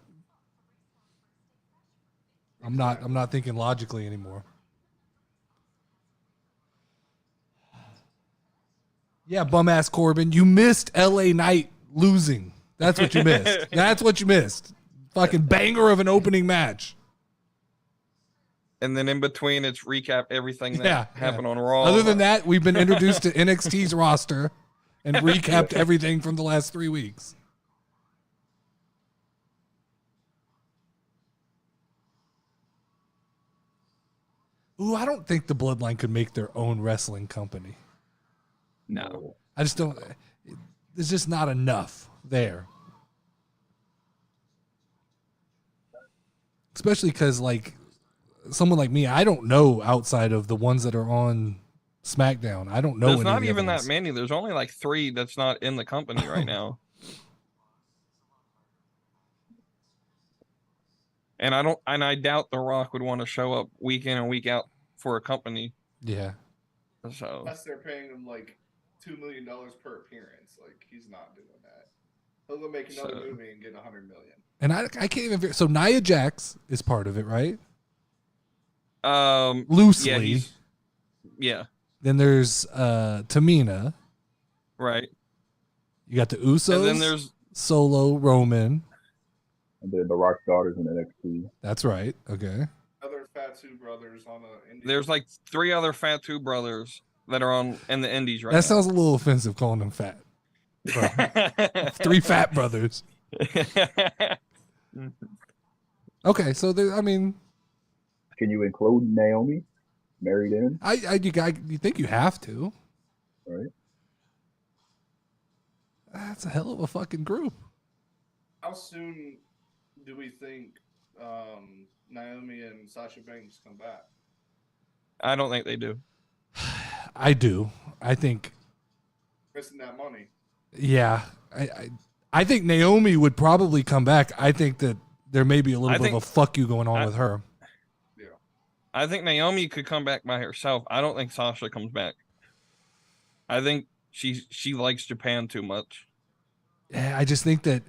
I'm not thinking logically anymore. Yeah, bum ass Corbin, you missed LA Knight losing. That's what you missed. That's what you missed. Fucking banger of an opening match. And then in between, it's recap everything that happened on Raw. Other than that, we've been introduced to NXT's roster and recapped everything from the last 3 weeks. Ooh, I don't think the Bloodline could make their own wrestling company. No. I just don't. There's just not enough there. Especially because, like, someone like me, I don't know outside of the ones that are on SmackDown. I don't know. There's not even that many. There's only like 3 that's not in the company right now. And I doubt The Rock would want to show up week in and week out for a company. Yeah. So unless they're paying him like $2 million per appearance, like he's not doing that. He'll go make another movie and get $100 million. And I can't even. So Nia Jax is part of it, right? Loosely. Yeah. Then there's Tamina. Right. You got the Usos. And then there's Solo, Roman. And then the Rock's daughters in NXT. That's right. Okay. Other Fatu brothers on a. There's like 3 other Fatu brothers that are in the indies right now. That sounds a little offensive calling them fat. 3 fat brothers. Okay, so there, I mean, can you include Naomi married in? You think you have to, right? That's a hell of a fucking group. How soon do we think Naomi and Sasha Banks come back? I don't think they do. I do. I think missing that money. Yeah, I think Naomi would probably come back. I think that there may be a little bit of a fuck you going on with her. Yeah, I think Naomi could come back by herself. I don't think Sasha comes back. I think she likes Japan too much. Yeah, I just think that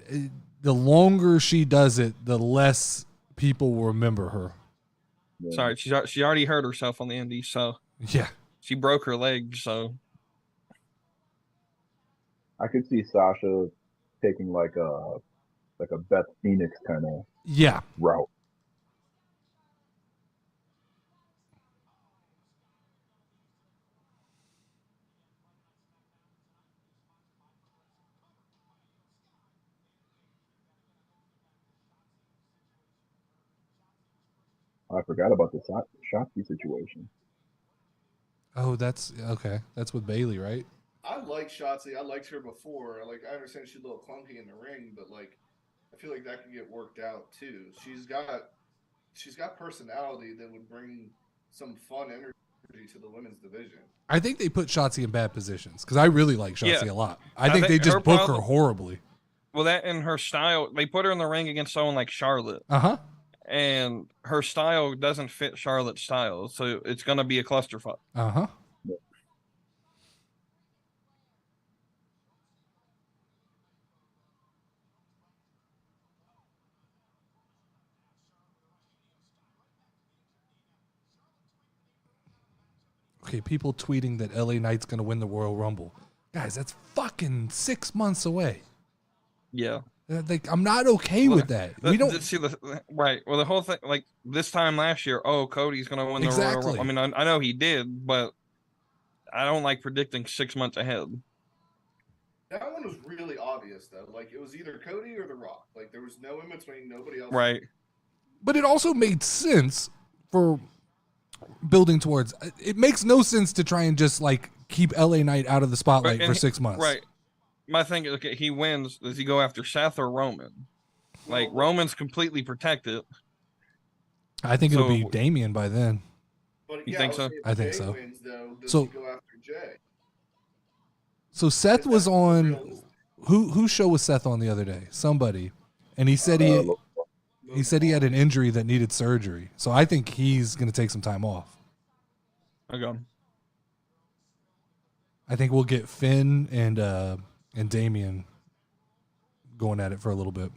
the longer she does it, the less people will remember her. Yeah. Sorry, she already hurt herself on the indies, so yeah, she broke her leg. So I could see Sasha taking like a Beth Phoenix kind of route. I forgot about the Shotzi situation. Oh, that's okay. That's with Bailey, right? I like Shotzi. I liked her before. Like, I understand she's a little clunky in the ring, but like, I feel like that can get worked out too. She's got personality that would bring some fun energy to the women's division. I think they put Shotzi in bad positions because I really like Shotzi a lot. I think they just book her horribly. Well, that and her style, they put her in the ring against someone like Charlotte. And her style doesn't fit Charlotte's style, so it's going to be a clusterfuck. Okay, people tweeting that LA Knight's going to win the Royal Rumble. Guys, that's fucking 6 months away. Yeah. Like, I'm not okay with that. We don't see right. Well, the whole thing, like this time last year, Cody's going to win the Royal Rumble. I mean, I know he did, but I don't like predicting 6 months ahead. That one was really obvious, though. Like, it was either Cody or The Rock. Like, there was no in between, nobody else. Right. But it also made sense for building towards. It makes no sense to try and just like keep LA Knight out of the spotlight for 6 months. Right. My thing is, okay, he wins. Does he go after Seth or Roman? Like, Roman's completely protected. I think it'll be Damian by then. But you think so? I think so. Wins, though, does so he go after Jay? So Seth was on. Whose show was Seth on the other day? Somebody, and he said he said he had an injury that needed surgery. So I think he's going to take some time off. Okay. I think we'll get Finn and Damian going at it for a little bit.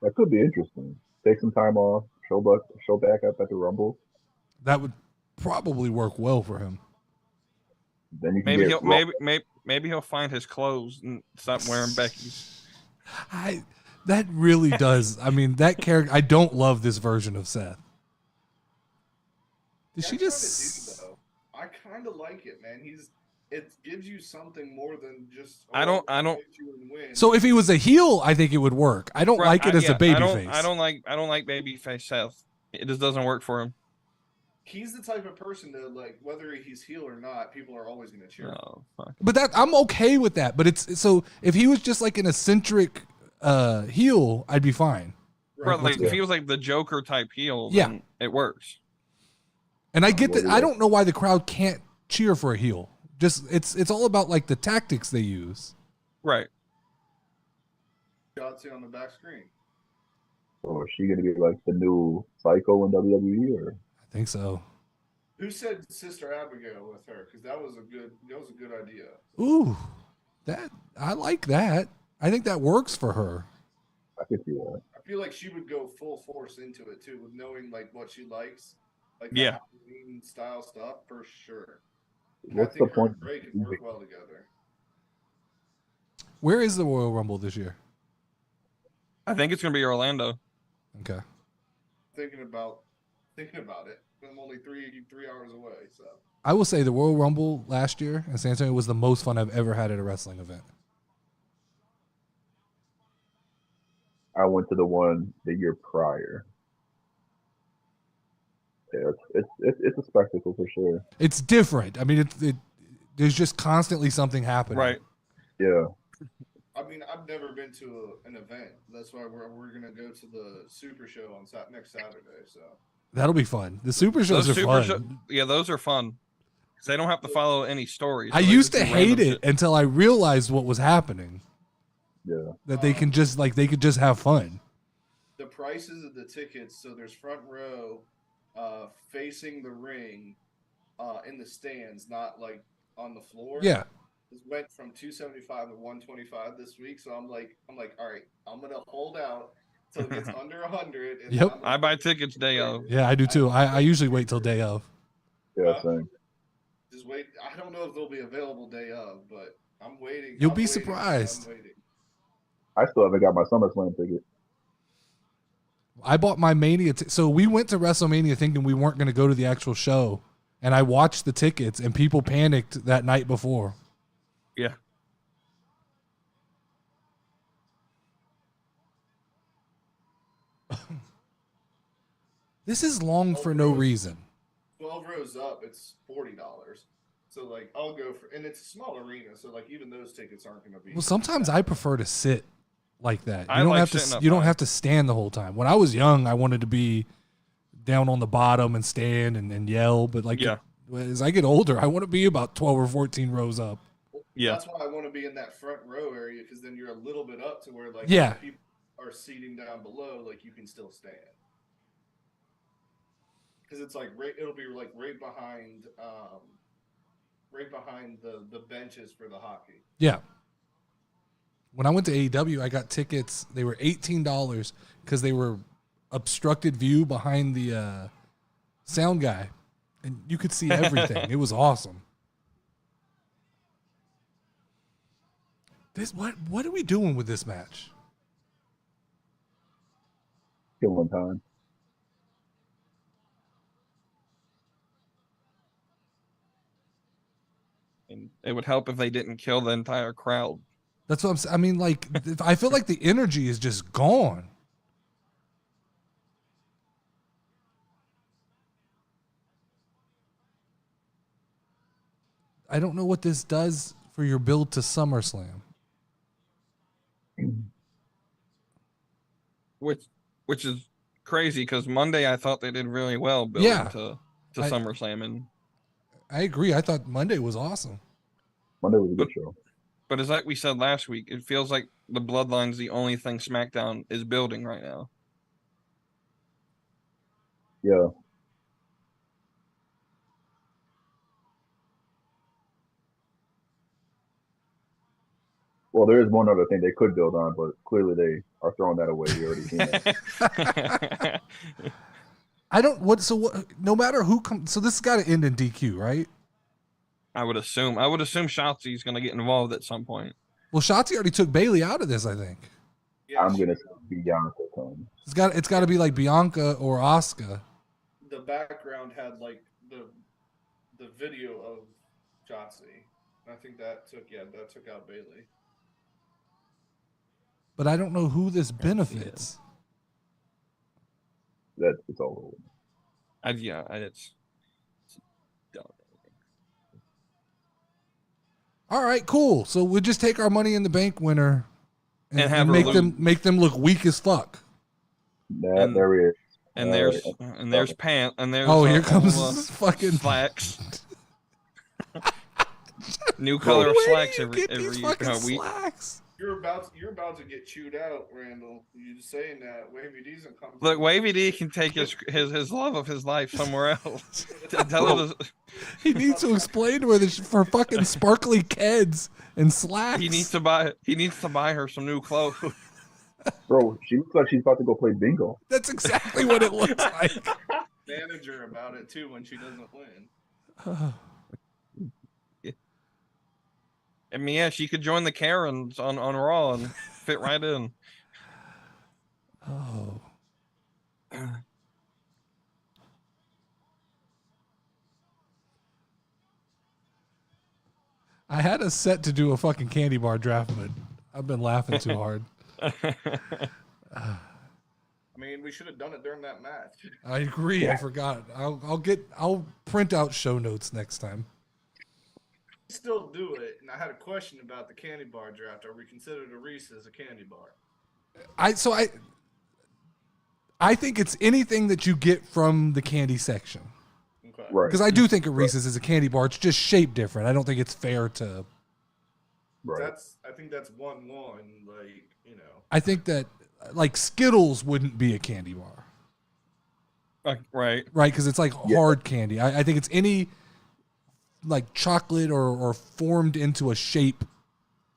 That could be interesting. Take some time off. Show back up at the Rumble. That would probably work well for him. Then you can maybe he'll find his clothes and stop wearing Becky's. That really does. I mean, that character. I don't love this version of Seth. Did she just? I kind of like it, man. It gives you something more than just. I don't. So if he was a heel, I think it would work. I don't like it as a babyface. I don't like babyface Seth. It just doesn't work for him. He's the type of person that, like, whether he's heel or not, people are always going to cheer. Oh, fuck. But I'm okay with that. But it's so if he was just like an eccentric heel, I'd be fine. Right, like if he was like the Joker type heel, then it works. And I get that. I don't know why the crowd can't cheer for a heel. Just it's all about like the tactics they use. Right. Shotzi on the back screen. Or is she going to be like the new Psycho in WWE? Or I think so. Who said Sister Abigail with her? Because that was a good idea. Ooh, I like that. I think that works for her. I could see that. I feel like she would go full force into it too, with knowing like what she likes, like Halloween style stuff for sure. What's the point? Ray can work well together. Where is the Royal Rumble this year? I think it's gonna be Orlando. Okay. Thinking about it. I'm only three hours away, so. I will say the Royal Rumble last year in San Antonio was the most fun I've ever had at a wrestling event. I went to the one the year prior. Yeah, it's a spectacle for sure. It's different. I mean, there's just constantly something happening. Right. Yeah. I mean, I've never been to an event. That's why we're gonna go to the Super Show on next Saturday. So that'll be fun. The Super Shows are fun. Those are fun. Because they don't have to follow any stories. I used to hate it until I realized what was happening. Yeah. That they can just they could just have fun. The prices of the tickets. So there's front row, facing the ring, in the stands, not like on the floor. Yeah. Went from $275 to $125 this week, so I'm like, all right, I'm gonna hold out till it gets under 100. And yep, I buy tickets day of. Yeah, I do too. I usually wait till day of. Yeah, same. Just wait. I don't know if they'll be available day of, but I'm waiting. You'll be surprised. I'm waiting. I still haven't got my SummerSlam ticket. I bought my Mania. So we went to WrestleMania thinking we weren't going to go to the actual show, and I watched the tickets, and people panicked that night before. Yeah. This is long for no reason. 12 rows up, it's $40. So like I'll go for, and it's a small arena, so like even those tickets aren't going to be. Well, sometimes I prefer to sit like that. You don't have to stand the whole time. When I was young, I wanted to be down on the bottom and stand and yell, but as I get older, I want to be about 12 or 14 rows up. Yeah, that's why I want to be in that front row area, because then you're a little bit up to where like if people are seating down below, like you can still stand. Because it's like it'll be like right behind the benches for the hockey. Yeah. When I went to AEW, I got tickets. They were $18 because they were obstructed view behind the sound guy, and you could see everything. It was awesome. What are we doing with this match? Killing time. And it would help if they didn't kill the entire crowd. That's what I'm saying. I mean, like, I feel like the energy is just gone. I don't know what this does for your build to SummerSlam. Which is crazy because Monday I thought they did really well building to SummerSlam, and I agree. I thought Monday was awesome. Monday was a good show. But as like we said last week, it feels like the Bloodline's the only thing SmackDown is building right now. Yeah. Well, there is one other thing they could build on, but clearly they are throwing that away. We already seen that. No matter who comes, so this has got to end in DQ, right? I would assume Shotzi's going to get involved at some point. Well, Shotzi already took Bailey out of this, I think. Yeah, I'm gonna say Bianca comes. It's got to be like Bianca or Asuka. The background had like the video of Shotzi. I think that took out Bailey. But I don't know who this benefits. It's all over. It's dumb. All right, cool. So we'll just take our Money in the Bank winner and make them look weak as fuck. There he is. And there's Pant, and there's here comes fucking slacks. New color of slacks every week. Slacks? You're about to get chewed out, Randall. You saying that Wavy D's gonna come. Look, Wavy D can take his love of his life somewhere else. He needs to explain where for fucking sparkly Keds and slacks. He needs to buy her some new clothes. Bro, she looks like she's about to go play bingo. That's exactly what it looks like. Manager about it too when she doesn't win. I mean, yeah, she could join the Karens on Raw and fit right in. Oh. I had a set to do a fucking candy bar draft, but I've been laughing too hard. I mean, we should have done it during that match. I agree. I forgot. I'll print out show notes next time. Still do it, and I had a question about the candy bar draft. Are we considered a Reese's a candy bar? I think it's anything that you get from the candy section. Okay. Right. Because I do think a Reese's is a candy bar. It's just shaped different. I don't think it's fair to. Right. I think that's 1-1. Like, you know. I think that like Skittles wouldn't be a candy bar. Right. Right, because it's like hard candy. I think it's any like chocolate or formed into a shape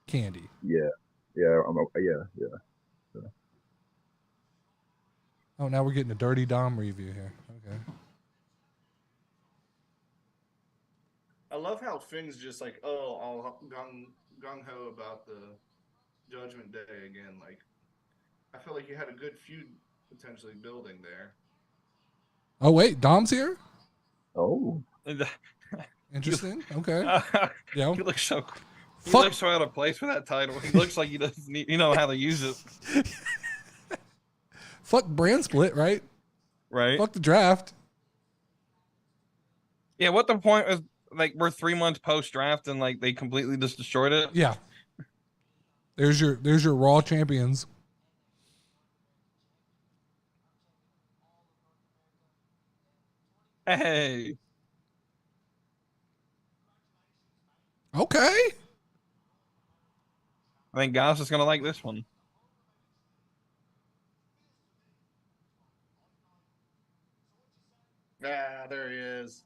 candy. Yeah. Oh, now we're getting a Dirty Dom review here. Okay. I love how Finn's just like, all gung-ho about the Judgment Day again. Like, I feel like you had a good feud potentially building there. Oh, wait, Dom's here? Oh. Interesting. Okay. Yeah. He looks so out of place for that title. He looks like he doesn't know how to use it. Fuck brand split, right? Right. Fuck the draft. Yeah, what the point was, like, we're 3 months post draft and like they completely just destroyed it. Yeah. There's your Raw champions. Hey. Okay. I think Goss is gonna like this one. Ah, there he is.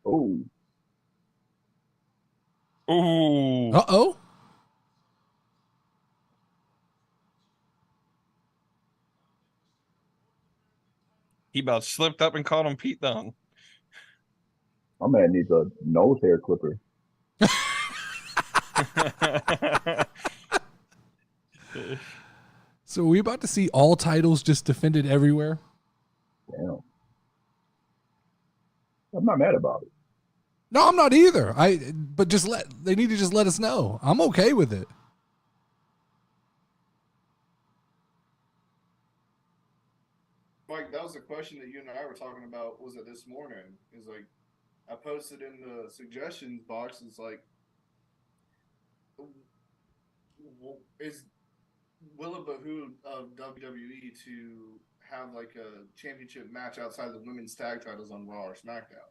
Oh. Ooh. Uh-oh. He about slipped up and called him Pete Dunne. My man needs a nose hair clipper. So are we about to see all titles just defended everywhere? Damn. I'm not mad about it. No, I'm not either. But they need to just let us know. I'm okay with it. Mike, that was the question that you and I were talking about. Was it this morning? Is like I posted in the suggestions box. It's like, is will it behoove of WWE to have like a championship match outside the women's tag titles on Raw or SmackDown?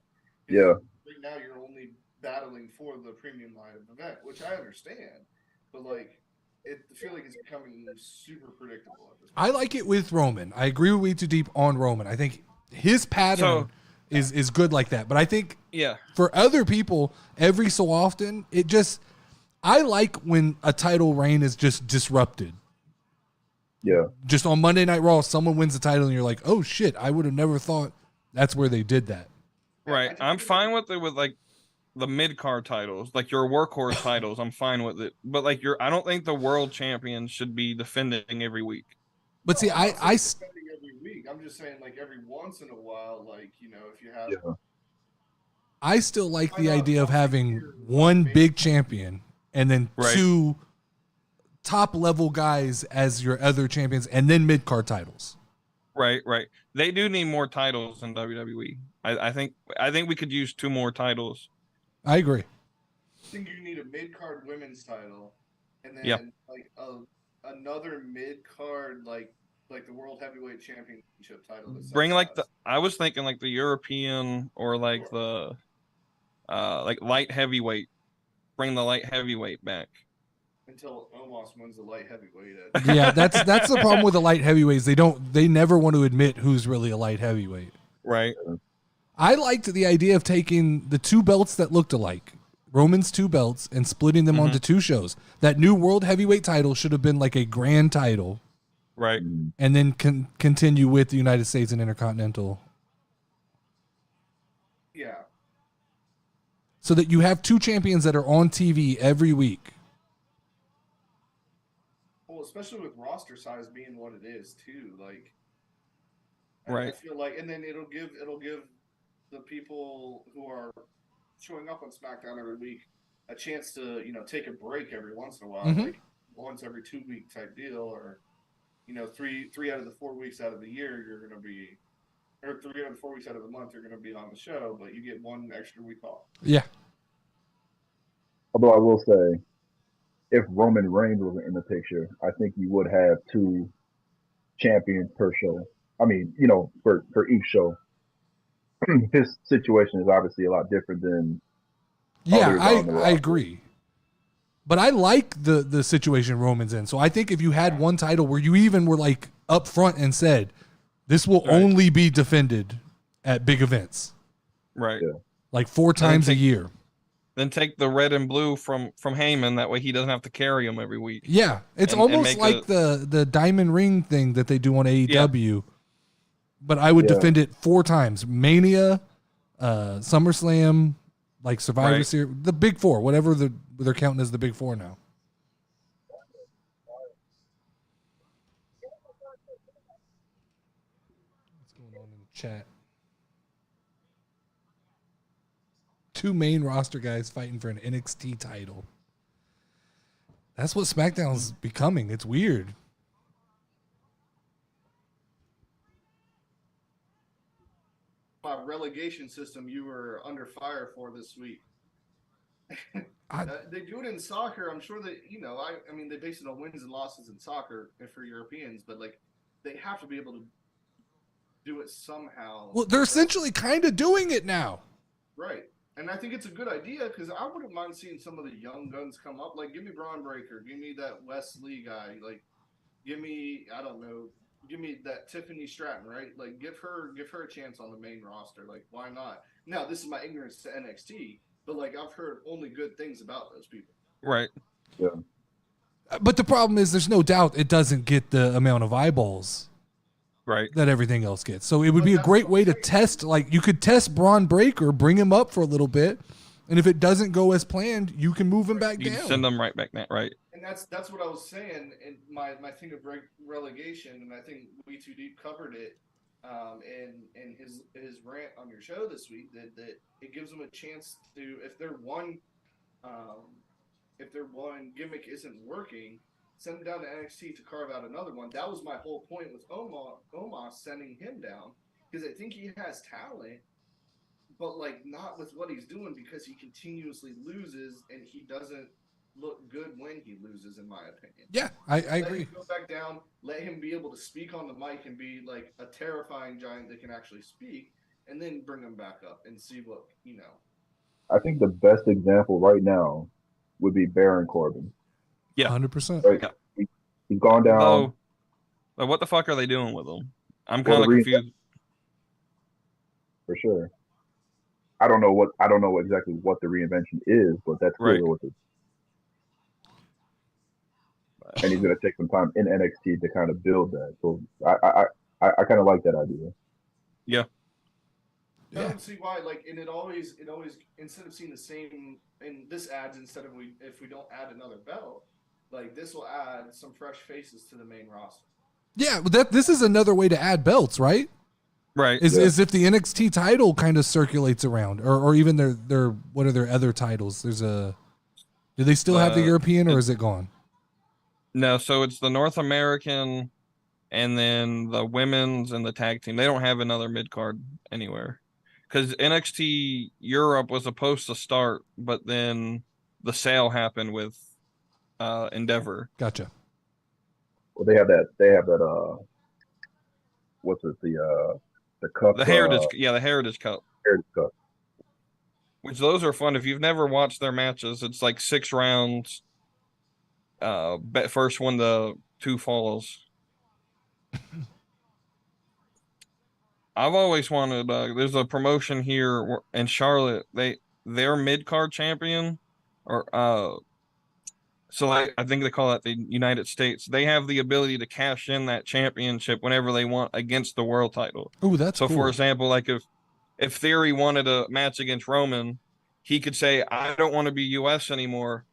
Because Yeah, right now you're only battling for the premium line of event, which I understand, but like I feel like it's becoming super predictable at this I point. like it with Roman. I agree with We Too Deep on Roman. I think his pattern So is good like that. But I think yeah, for other people, every so often, I like when a title reign is just disrupted. yeah, Just on Monday Night Raw, someone wins the title and you're like, oh shit, I would have never thought that's where they did that. right. I'm fine with it with like the mid card titles, like your workhorse titles. I'm fine with it, but like I don't think the world champion should be defending every week. But see, I'm not saying defending every week. I'm just saying like every once in a while, like if you have yeah. I still like why the not idea of once a having year, one maybe big champion and then Right. two top level guys as your other champions and then mid card titles. Right, right. They do need more titles in WWE. I think we could use 2 more titles. I agree. I think you need a mid card women's title, and Yep. then like another mid card like the world heavyweight championship title. Bring like I was thinking like the European or like the like light heavyweight. Bring the light heavyweight back. until Omos wins the light heavyweight. Yeah, that's the problem with the light heavyweights. They never want to admit who's really a light heavyweight. Right. I liked the idea of taking the 2 belts that looked alike, Roman's 2 belts, and splitting them onto 2 shows. That new world heavyweight title should have been like a grand title, Right. and then continue with the United States and Intercontinental. Yeah. So that you have 2 champions that are on TV every week. Well, especially with roster size being what it is too, like I Right. feel like, and then it'll give the people who are showing up on SmackDown every week a chance to take a break every once in a while, like once every 2 week type deal, or three out of the 4 weeks out of the year you're gonna be, or 3 out of the 4 weeks out of the month you're gonna be on the show, but you get 1 extra week off. Yeah. Although I will say, if Roman Reigns wasn't in the picture, I think you would have 2 champions per show. I mean, for each show. His situation is obviously a lot different than Yeah, others on the I roster. agree. But I like the situation Roman's in. So I think if you had one title where you even were like up front and said, this will only be defended at big events, Right. Yeah. like 4 times a year. Then take the red and blue from Heyman. That way he doesn't have to carry them every week. Yeah, it's And almost make like the diamond ring thing that they do on AEW. But I would Yeah. defend it 4 times: Mania, SummerSlam, like Survivor Right. Series, the Big 4, whatever they're counting as the Big 4 now. What's going on in the chat? 2 main roster guys fighting for an NXT title. That's what SmackDown's becoming. It's weird. Relegation system you were under fire for this week. They do it in soccer. I'm sure that I mean they base it on wins and losses in soccer for Europeans, but like they have to be able to do it somehow. Well, they're essentially kind of doing it now. Right. And I think it's a good idea because I wouldn't mind seeing some of the young guns come up. Like, give me Braun Breaker, give me that Wesley guy, like, give me that Tiffany Stratton, right? Like, give her a chance on the main roster. Like, why not? Now, this is my ignorance to NXT, but like I've heard only good things about those people. Right. Yeah. But the problem is, there's no doubt it doesn't get the amount of eyeballs Right. that everything else gets. So it would be a great way to test. Like, you could test Braun Breaker, bring him up for a little bit, and if it doesn't go as planned, you can move him back You down. send them right back down. Right. And that's what I was saying in my thing of relegation, and I think We Too Deep covered it in his rant on your show this week, that it gives them a chance to, if their one gimmick isn't working, send him down to NXT to carve out another one. That was my whole point with Omos sending him down, because I think he has talent, but like not with what he's doing, because he continuously loses and he doesn't look good when he loses, in my opinion. Yeah, I agree. Let him go back down, let him be able to speak on the mic and be like a terrifying giant that can actually speak, and then bring him back up and see what, you know. I think the best example right now would be Baron Corbin. Yeah, 100%. Right? Yeah. He's gone down. But what the fuck are they doing with him? I'm kind of confused. For sure. I don't know exactly what the reinvention is, but that's clearly what it is. And he's going to take some time in NXT to kind of build that. So I kind of like that idea. Yeah. I don't see why. Like, and it always instead of seeing the same, and this adds, instead of if we don't add another belt, like this will add some fresh faces to the main roster. Yeah, this is another way to add belts, right? Right. Is if the NXT title kind of circulates around, or even their what are their other titles? Do they still have the European, or is it gone? No, so it's the North American, and then the women's and the tag team. They don't have another mid card anywhere, because NXT Europe was supposed to start, but then the sale happened with Endeavor. Gotcha. Well, they have that. What's it? The cup. The Heritage. The Heritage Cup. Heritage Cup. Which those are fun. If you've never watched their matches, it's like 6 rounds. First one to 2 follows. I've always wanted. There's a promotion here in Charlotte. Their mid card champion, or so I think they call that the United States. They have the ability to cash in that championship whenever they want against the world title. Oh, that's so. Cool. For example, like if Theory wanted a match against Roman, he could say, "I don't want to be US anymore.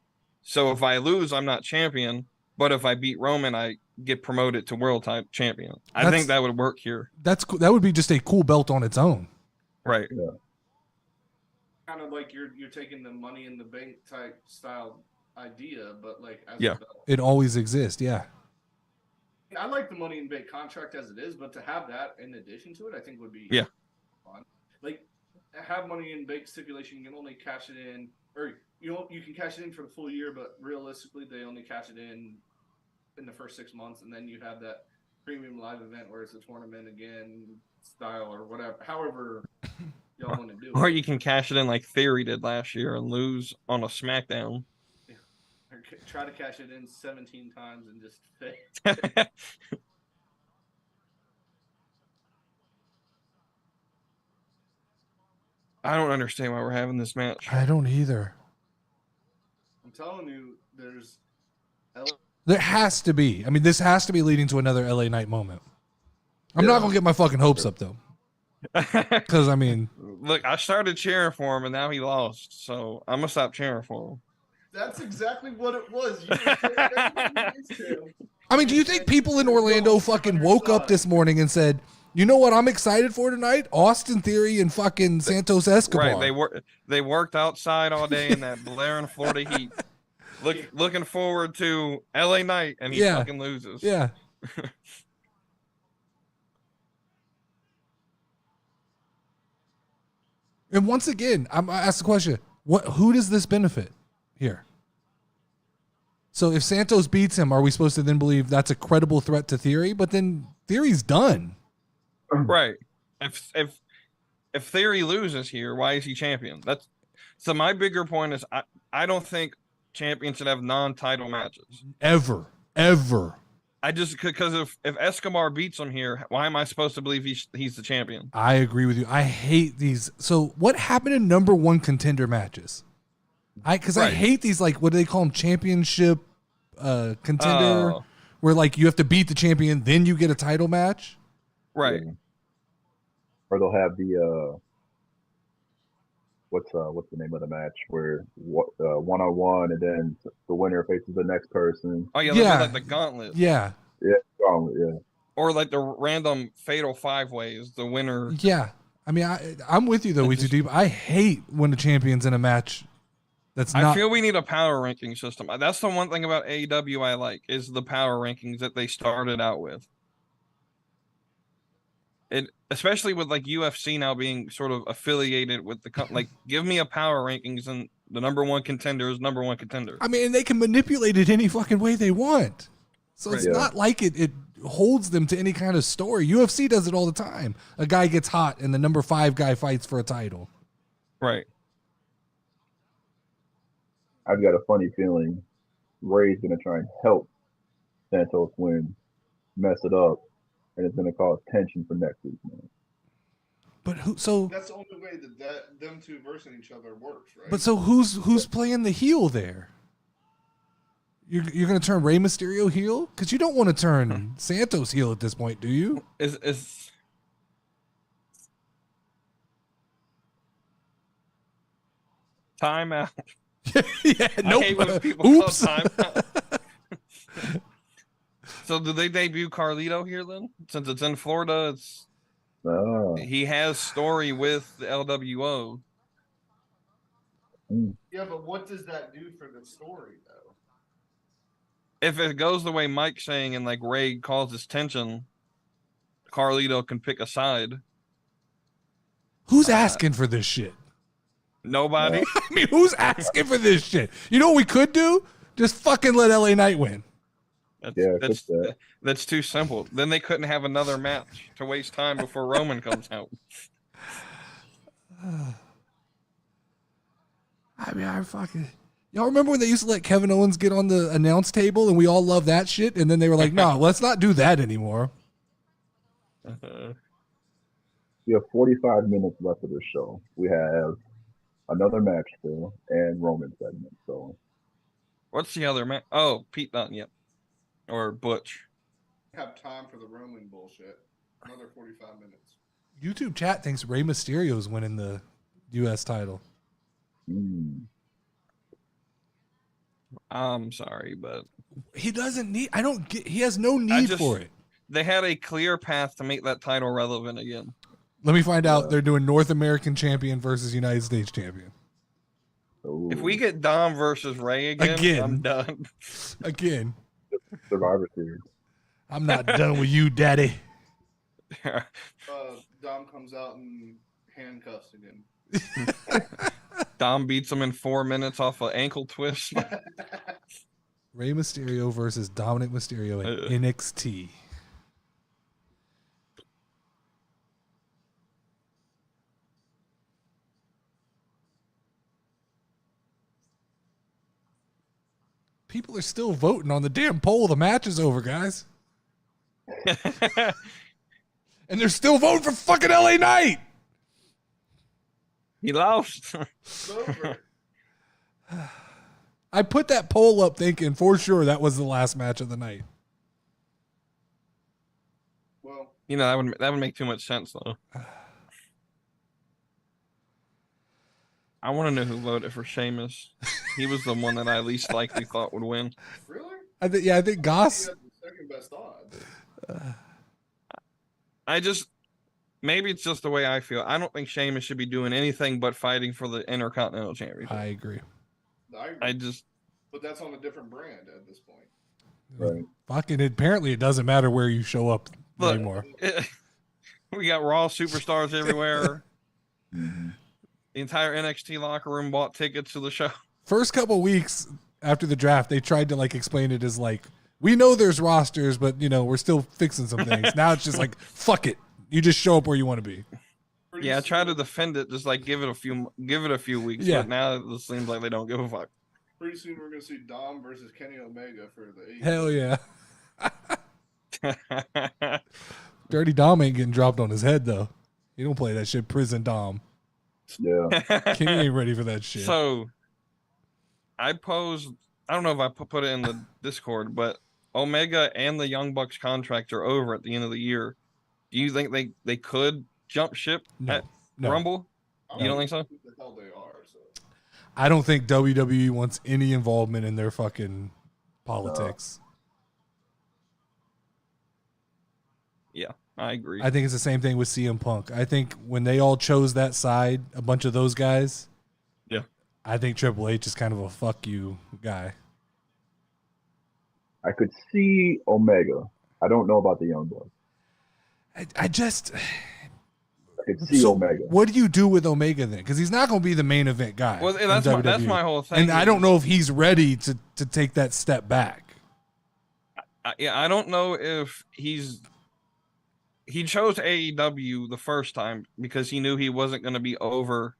So if I lose, I'm not champion. But if I beat Roman, I get promoted to world type champion." I think that would work here. That's cool. That would be just a cool belt on its own. Right. Yeah. Kind of like you're taking the Money in the Bank type style idea, but like as yeah, it always exists. Yeah. I like the Money in the Bank contract as it is, but to have that in addition to it, I think would be fun. Like have Money in the Bank stipulation, you can only cash it in, or you can cash it in for the full year, but realistically they only cash it in the first 6 months, and then you have that premium live event where it's a tournament again style or whatever, however y'all want to do it. Or you can cash it in like Theory did last year and lose on a SmackDown. Yeah. Or try to cash it in 17 times and just fail. I don't understand why we're having this match. I don't either. I'm telling you, there has to be. I mean, this has to be leading to another LA Knight moment. I'm not gonna get my fucking hopes up though, because I mean, look, I started cheering for him and now he lost, so I'm gonna stop cheering for him. That's exactly what it was. I mean, do you think people in Orlando fucking woke up this morning and said, "You know what I'm excited for tonight? Austin Theory and fucking Santos Escobar." Right, they worked outside all day in that blaring Florida heat. Looking forward to LA Knight, and he fucking loses. Yeah. And once again, I ask the question: who does this benefit here? So if Santos beats him, are we supposed to then believe that's a credible threat to Theory? But then Theory's done. Right. If Theory loses here, why is he champion? So my bigger point is I don't think champions should have non-title matches. Ever. I just, because if Escobar beats him here, why am I supposed to believe he's the champion? I agree with you. I hate these. So what happened in number 1 contender matches? I hate these, like, what do they call them? Championship contender, where like you have to beat the champion, then you get a title match. Right. Yeah. Or they'll have the what's the name of the match where 1-on-1 and then the winner faces the next person. Oh yeah, like the gauntlet. Yeah, gauntlet. Yeah. Or like the random fatal 5-ways, the winner. Yeah, I mean, I'm with you though. We too deep. I hate when the champion's in a match That's I not. feel we need a power ranking system. That's the one thing about AEW I like is the power rankings that they started out with. It especially with like UFC now being sort of affiliated with the like give me a power rankings and the number one contender is number one contender. I mean, they can manipulate it any fucking way they want. So it's Right. not like it holds them to any kind of story. UFC does it all the time. A guy gets hot and the number 5 guy fights for a title. Right. I've got a funny feeling Ray's gonna try and help Santos win, mess it up, and it's gonna cause tension for next week, man. But who? So That's the only way that them two versing each other works, right? but so who's playing the heel there? You're gonna turn Rey Mysterio heel? Because you don't want to turn Santos heel at this point, do you? Is time out. Yeah, I hate when people oops. call time out. So do they debut Carlito here then? Since it's in Florida, he has story with the LWO. Yeah, but what does that do for the story, though? If it goes the way Mike's saying and like Ray causes tension, Carlito can pick a side. Who's asking for this shit? Nobody. I mean, who's asking for this shit? You know what we could do? Just fucking let LA Knight win. That's too simple. Then they couldn't have another match to waste time before Roman comes out. I mean, y'all remember when they used to let Kevin Owens get on the announce table and we all love that shit? And then they were like, no, let's not do that anymore. We have 45 minutes left of the show. We have another match still and Roman segment. So What's the other match? Oh, Pete Dunne, yep. Or Butch. Have time for the Roman bullshit. Another 45 minutes. YouTube chat thinks Rey Mysterio is winning the U.S. title. I'm sorry, but he doesn't need. He has no need for it. They had a clear path to make that title relevant again. Let me find out. They're doing North American champion versus United States champion. If we get Dom versus Ray again, I'm done. Again. Survivor Series. I'm not done with you, daddy. Dom comes out in handcuffs again. Dom beats him in 4 minutes off an ankle twist. Rey Mysterio versus Dominic Mysterio in NXT. People are still voting on the damn poll. The match is over, guys. And they're still voting for fucking LA Knight. He lost. I put that poll up thinking for sure that was the last match of the night. Well, you know, that would make too much sense though. I want to know who voted for Sheamus. He was the one that I least likely thought would win. Really? I think Goss. He had the second best odds. Maybe it's just the way I feel. I don't think Sheamus should be doing anything but fighting for the Intercontinental Championship. I agree. But that's on a different brand at this point. Right. Fucking apparently it doesn't matter where you show up anymore. We got Raw superstars everywhere. Mm-hmm. The entire NXT locker room bought tickets to the show. First couple weeks after the draft, they tried to like explain it as like, we know there's rosters, but you know, we're still fixing some things. Now it's just like, fuck it. You just show up where you want to be. I try to defend it, just like give it a few weeks. Yeah. But now it seems like they don't give a fuck. Pretty soon we're gonna see Dom versus Kenny Omega for the Hell yeah. Dirty Dom ain't getting dropped on his head though. He don't play that shit. Prison Dom. Yeah. Kenny ain't ready for that shit. So I posed, I don't know if I put it in the Discord, but Omega and the Young Bucks contract are over at the end of the year. Do you think they could jump ship at Rumble? You don't think so? The hell they are. So. I don't think WWE wants any involvement in their fucking politics. Yeah, I agree. I think it's the same thing with CM Punk. I think when they all chose that side, a bunch of those guys, I think Triple H is kind of a fuck you guy. I could see Omega. I don't know about the Young Bucks. I just. I could see Omega. What do you do with Omega then? Because he's not going to be the main event guy. Well, that's my whole thing. And I don't know if he's ready to take that step back. I don't know if he chose AEW the first time because he knew he wasn't going to be over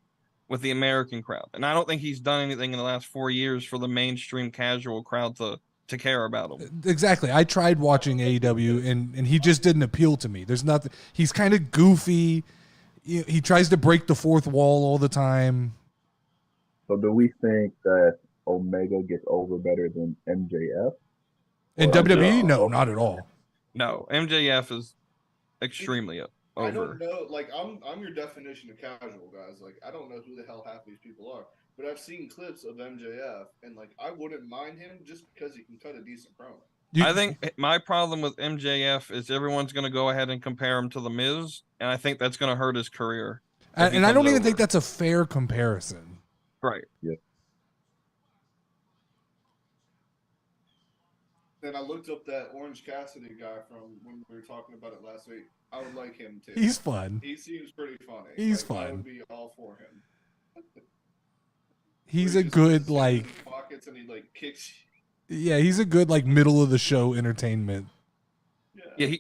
with the American crowd. And I don't think he's done anything in the last 4 years for the mainstream casual crowd to care about him. Exactly. I tried watching AEW and he just didn't appeal to me. There's nothing. He's kind of goofy. He tries to break the fourth wall all the time. So do we think that Omega gets over better than MJF? In WWE? No, not at all. No, MJF is extremely over. I don't know. Like, I'm your definition of casual, guys. Like, I don't know who the hell half these people are. But I've seen clips of MJF, and, like, I wouldn't mind him just because he can cut a decent promo. I think my problem with MJF is everyone's going to go ahead and compare him to The Miz, and I think that's going to hurt his career. And I don't even think that's a fair comparison. Right. Yeah. Then I looked up that Orange Cassidy guy from when we were talking about it last week. I would like him, too. He's fun. He seems pretty funny. He's like, fun. I would be all for him. He's a good, like... Pockets and he, like, kicks... Yeah, he's a good, like, middle of the show entertainment. Yeah,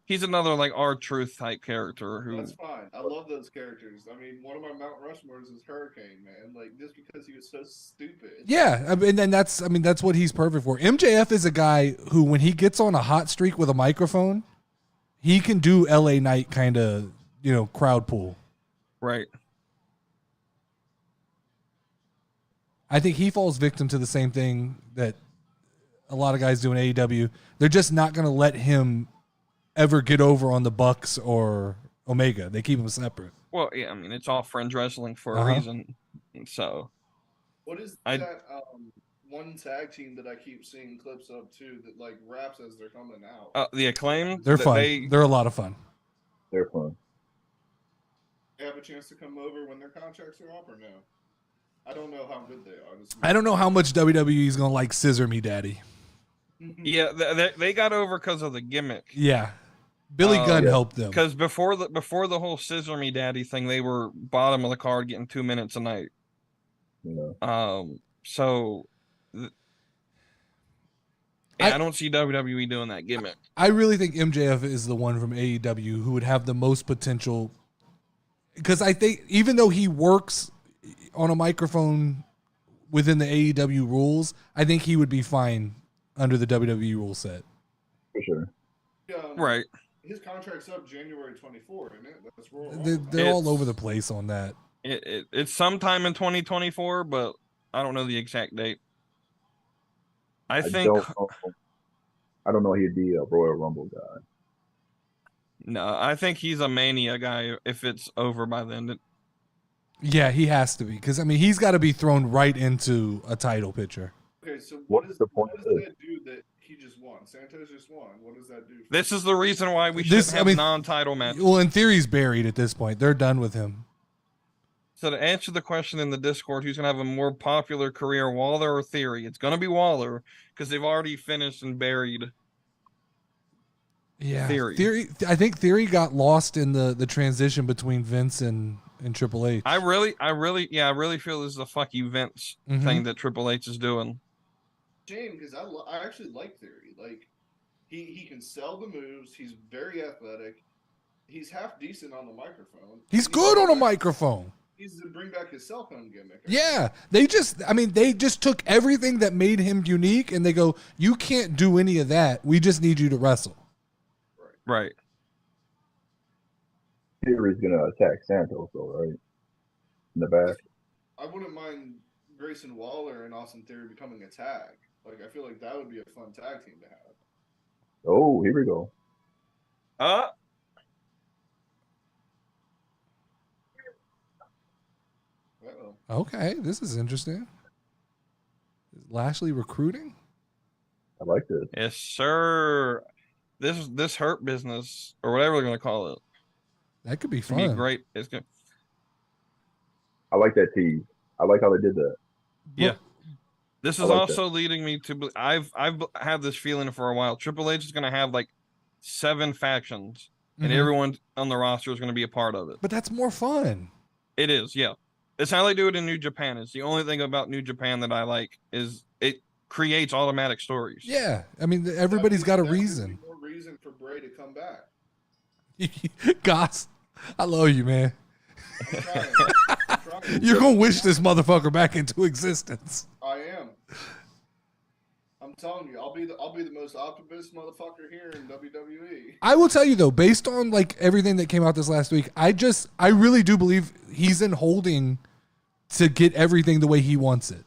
he's another, like, R-Truth type character who... That's fine. I love those characters. I mean, one of my Mount Rushmores is Hurricane, man. Like, just because he was so stupid. Yeah, and that's what he's perfect for. MJF is a guy who, when he gets on a hot streak with a microphone, he can do LA Knight kind of, crowd pull. Right. I think he falls victim to the same thing that a lot of guys do in AEW. They're just not going to let him ever get over on the Bucks or Omega. They keep him separate. Well, yeah, I mean, it's all friends wrestling for a reason. So, what is that one tag team that I keep seeing clips of too that like raps as they're coming out? The Acclaim. They're fun. They're a lot of fun. They're fun. They have a chance to come over when their contracts are up or no? I don't know how good they are. I don't know how much WWE is going to like Scissor Me Daddy. Yeah, they got over because of the gimmick. Yeah. Billy Gunn helped them. Because before the whole Scissor Me Daddy thing, they were bottom of the card getting 2 minutes a night. Yeah. So I don't see WWE doing that gimmick. I really think MJF is the one from AEW who would have the most potential. Because I think even though he works on a microphone within the AEW rules, I think he would be fine under the WWE rule set. For sure. Right. His contract's up January 24, isn't it? That's they're all over the place on that. It's sometime in 2024, but I don't know the exact date. I don't know he'd be a Royal Rumble guy. No, I think he's a Mania guy if it's over by then. Yeah, he has to be. Because, I mean, he's got to be thrown right into a title picture. Okay, so what does that do that he just won? Santos just won. What does that do? This is the reason why we should have non-title matches. Well, in theory, he's buried at this point. They're done with him. So to answer the question in the Discord, who's going to have a more popular career, Waller or Theory? It's going to be Waller because they've already finished and buried. Yeah, Theory. I think Theory got lost in the transition between Vince and Triple H. I really feel this is a fuck you Vince thing that Triple H is doing. Shame because I actually like Theory. Like he can sell the moves. He's very athletic. He's half decent on the microphone. He's good on a microphone. He needs to bring back his cell phone gimmick. Yeah, they just took everything that made him unique and they go, you can't do any of that. We just need you to wrestle. Right. Theory's gonna attack Santos, though, right? In the back. I wouldn't mind Grayson Waller and Austin Theory becoming a tag. Like I feel like that would be a fun tag team to have. Oh, here we go. Okay, this is interesting. Is Lashley recruiting? I like this. Yes, sir. This Hurt Business or whatever they're going to call it. That could be fun. It'd be great. It's good. I like that tease. I like how they did that. Yeah. This is like also leading me to I've had this feeling for a while. Triple H is going to have like 7 factions, and everyone on the roster is going to be a part of it. But that's more fun. It is, yeah. It's how they do it in New Japan. It's the only thing about New Japan that I like is it creates automatic stories. Yeah, I mean everybody's got a reason. More reason for Bray to come back. Goss, I love you, man. I'm trying. You're gonna wish this motherfucker back into existence. I am. I'm telling you, I'll be the most optimist motherfucker here in WWE. I will tell you though, based on like everything that came out this last week, I really do believe he's in holding to get everything the way he wants it.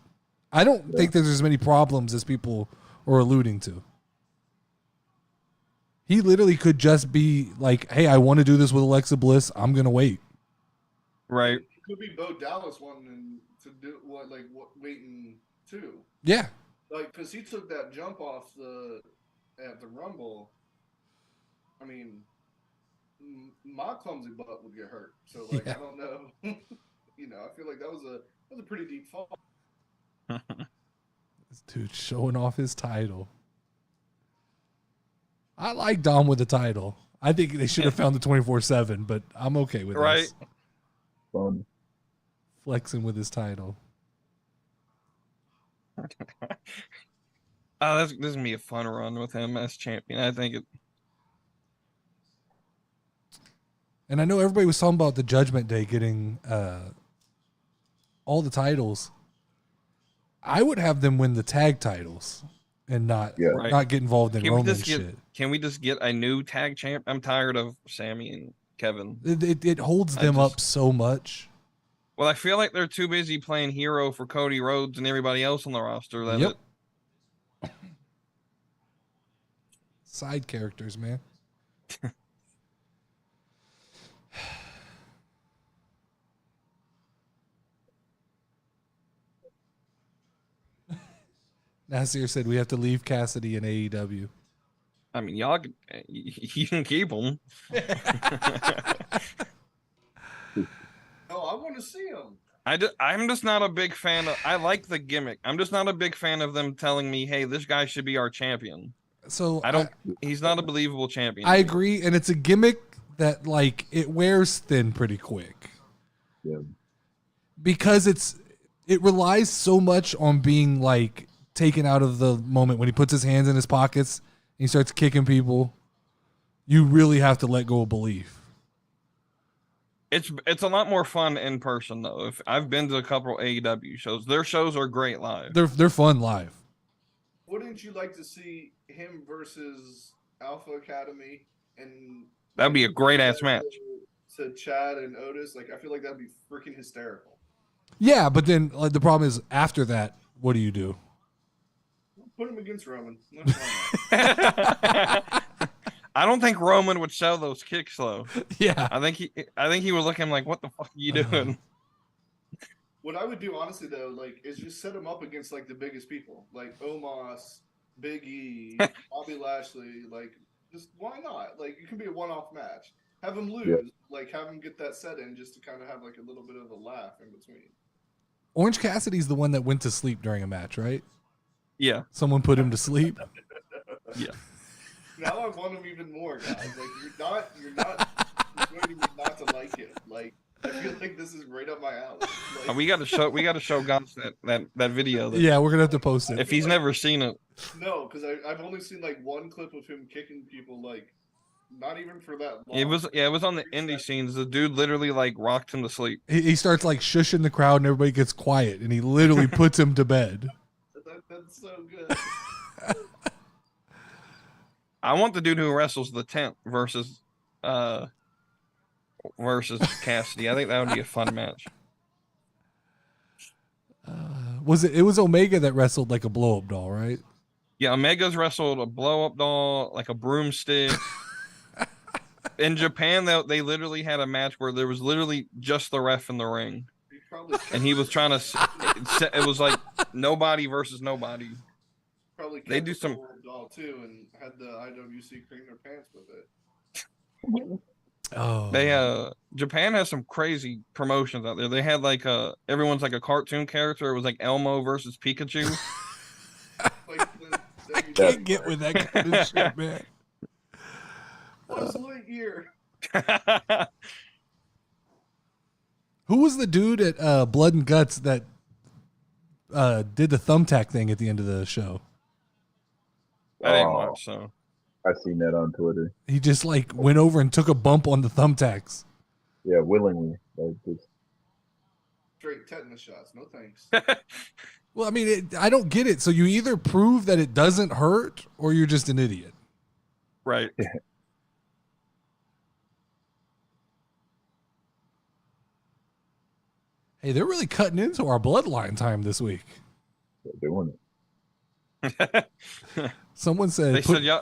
I don't think there's as many problems as people are alluding to. He literally could just be like, "Hey, I want to do this with Alexa Bliss. I'm gonna wait." Right. It could be Bo Dallas wanting to do waiting too. Yeah. Like, because he took that jump off at the Rumble. I mean, my clumsy butt would get hurt. So, like, I don't know. You know, I feel like that was a pretty deep fall. This dude showing off his title. I like Dom with the title. I think they should have found the 24/7, but I'm okay with this. Fun. Flexing with his title. This is gonna be a fun run with him as champion. I think it. And I know everybody was talking about the Judgment Day getting all the titles. I would have them win the tag titles and not get involved in Roman shit. Can we just get a new tag champ? I'm tired of Sammy and Kevin. It holds them up so much. Well, I feel like they're too busy playing hero for Cody Rhodes and everybody else on the roster. Side characters, man. Nasir said we have to leave Cassidy in AEW. I mean, you can keep them. No, I want to see him. I'm just not a big fan of. I like the gimmick. I'm just not a big fan of them telling me, "Hey, this guy should be our champion." So he's not a believable champion. I agree, and it's a gimmick that like it wears thin pretty quick. Yeah. Because it relies so much on being like taken out of the moment when he puts his hands in his pockets and he starts kicking people. You really have to let go of belief. It's a lot more fun in person though. If I've been to a couple AEW shows, their shows are great live. They're fun live. Wouldn't you like to see him versus Alpha Academy and that'd be a great ass match to Chad and Otis? Like, I feel like that'd be freaking hysterical. Yeah, but then like, the problem is after that, what do you do? Put him against Roman. I don't think Roman would sell those kicks though. Yeah, I think he would look at him like, "What the fuck are you doing?" What I would do, honestly, though, like, is just set him up against like the biggest people, like Omos, Big E, Bobby Lashley. Like, just why not? Like, it could be a one-off match. Have him lose, like, have him get that set in, just to kind of have like a little bit of a laugh in between. Orange Cassidy's the one that went to sleep during a match, right? Yeah. Someone put him to sleep. Yeah. Now I want him even more, guys. Like, you're not persuading me not to like him. Like, I feel like this is right up my alley. Like, we got to show Gus that video. Yeah, we're gonna have to post it if he's never seen it. No, because I've only seen like one clip of him kicking people. Like, not even for that long. It was on the indie scenes. The dude literally like rocked him to sleep. He starts like shushing the crowd and everybody gets quiet and he literally puts him to bed. That's so good. I want the dude who wrestles the tent versus Cassidy. I think that would be a fun match. It was Omega that wrestled like a blow up doll, right? Yeah, Omega's wrestled a blow up doll, like a broomstick. In Japan, they literally had a match where there was literally just the ref in the ring, and he was trying to. It was like nobody versus nobody. Probably they do some doll too, and had the IWC cream their pants with it. Oh, Japan has some crazy promotions out there. They had like everyone's like a cartoon character. It was like Elmo versus Pikachu. Like the I can't get with that kind of shit, man. Buzz Lightyear. Who was the dude at Blood and Guts that did the thumbtack thing at the end of the show? I didn't watch, so I seen that on Twitter. He just like went over and took a bump on the thumbtacks. Yeah, willingly. Like just Straight tetanus shots. No thanks. Well, I mean, I don't get it. So you either prove that it doesn't hurt or you're just an idiot. right. Hey, they're really cutting into our bloodline time this week. they're doing it. Someone said, They said, "Yeah,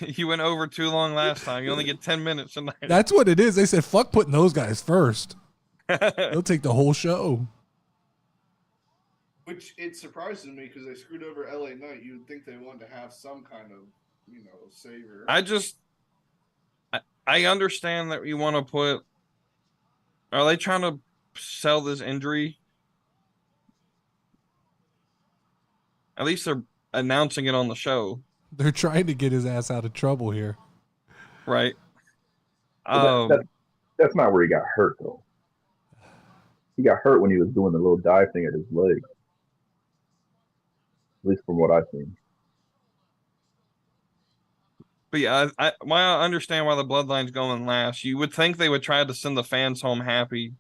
you went over too long last time. You only get 10 minutes tonight." that's what it is. They said, fuck putting those guys first. They'll take the whole show. Which it surprises me because they screwed over LA Knight. You would think they wanted to have some kind of, savior. I understand that you want to put. Are they trying to sell this injury? At least they're announcing it on the show, They're trying to get his ass out of trouble here. right? That's not where he got hurt though. He got hurt when he was doing the little dive thing at his leg. At least from what I've seen. But yeah, I understand why the Bloodline's going last. You would think they would try to send the fans home happy,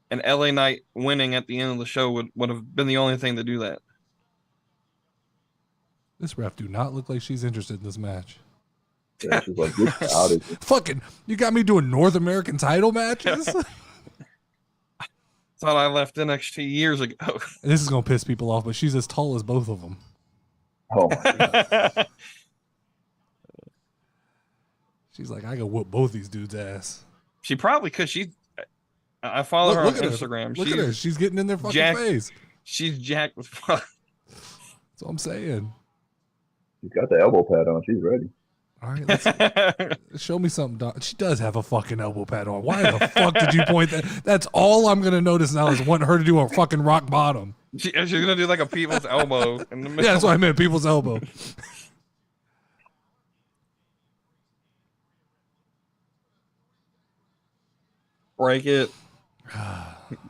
and LA Knight winning at the end of the show would have been the only thing to do that. This ref do not look like she's interested in this match. Yeah, she's like, get out of here. Fucking, you got me doing North American title matches? Thought I left NXT years ago. This is going to piss people off, but she's as tall as both of them. Oh my God. She's like, I can whoop both these dudes' ass. She probably could. I follow her on look at Instagram. Look at her. She's getting in their fucking jacked. face. She's jacked with fuck. That's what I'm saying. She's got the elbow pad on. She's ready. All right, let's show me something. Doc. She does have a fucking elbow pad on. Why the fuck did you point that? That's all I'm gonna notice now is wanting her to do a fucking rock bottom. She's gonna do like a people's elbow in the middle. Yeah, that's what I meant. People's elbow. Break it.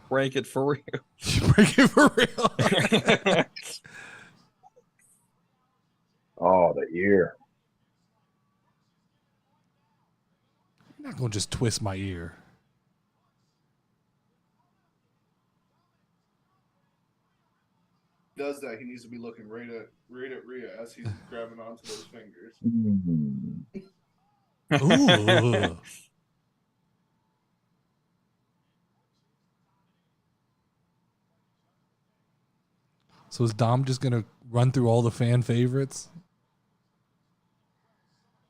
Break it for real. Break it for real. Oh, the ear. You're not gonna just twist my ear. Does that? He needs to be looking right at Rhea as he's grabbing onto those fingers. Ooh. So is Dom just gonna run through all the fan favorites?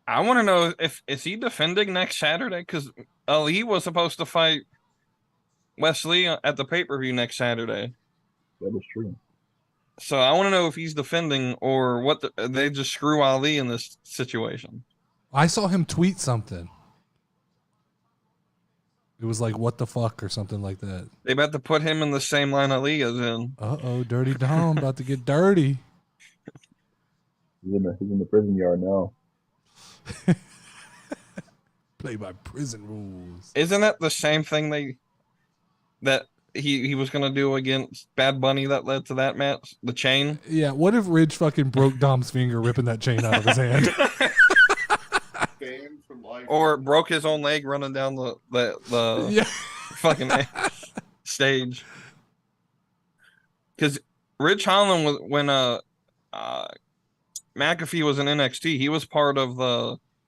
I want to know is he defending next Saturday? Because Ali was supposed to fight Wesley at the pay-per-view next Saturday. That is true. So I want to know if he's defending or what they just screw Ali in this situation. I saw him tweet something. It was like, what the fuck, or something like that. They about to put him in the same line Ali is in. Uh-oh, Dirty Dom about to get dirty. He's in the prison yard now. Play by prison rules. Isn't that the same thing that he was going to do against Bad Bunny that led to that match? The chain? Yeah, what if Ridge fucking broke Dom's finger ripping that chain out of his hand? Or broke his own leg running down the Yeah. fucking stage. Because Ridge Holland was when McAfee was in NXT, he was part of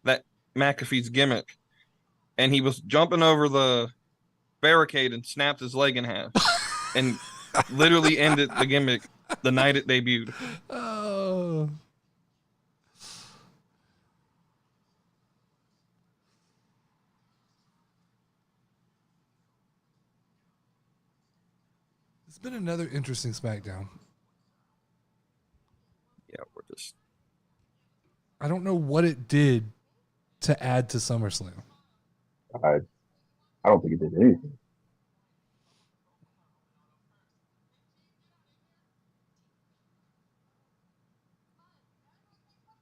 that McAfee's gimmick, and he was jumping over the barricade and snapped his leg in half, and literally ended the gimmick the night it debuted. Oh. It's been another interesting SmackDown. Yeah, we're just. I don't know what it did to add to SummerSlam. I don't think it did anything.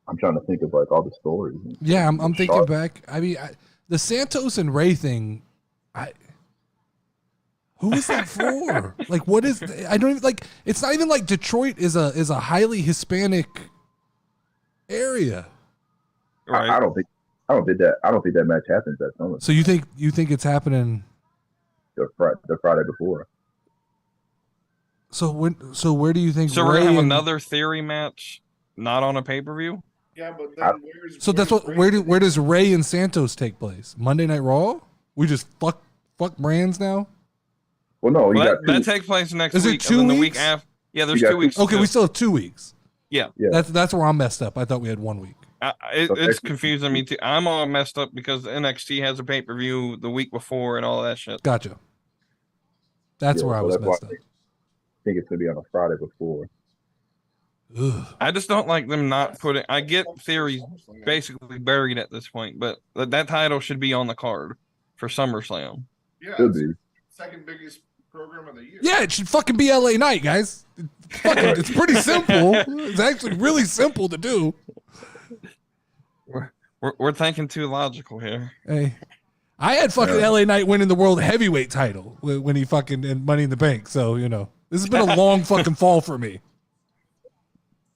I'm trying to think of like all the stories. Yeah, I'm thinking back. I mean, the Santos and Ray thing. Who is that for? Like, what is? I don't even like. It's not even like Detroit is a highly Hispanic area. Right. I don't think that match happens at SummerSlam. So you think it's happening the Friday before? So where do you think? So we're gonna have another theory match, not on a pay-per-view. Yeah, but then where does Ray and Santos take place? Monday Night Raw? We just fuck brands now. Well, no, that takes place next week. Is it 2 weeks? The week after. Yeah, there's 2 weeks. Okay, we still have 2 weeks. Yeah. That's where I'm messed up. I thought we had 1 week. It's confusing me too. I'm all messed up because NXT has a pay-per-view the week before and all that shit. Gotcha. That's where I was messed up. I think it's gonna be on a Friday before. Ugh. I just don't like them not putting. I get theories basically buried at this point, but that title should be on the card for SummerSlam. Yeah, should be second biggest program of the year. Yeah, it should fucking be LA Night, guys. It's pretty simple. It's actually really simple to do. We're thinking too logical here. Hey, I had fucking LA Knight winning the world heavyweight title when he fucking in Money in the Bank. So this has been a long fucking fall for me.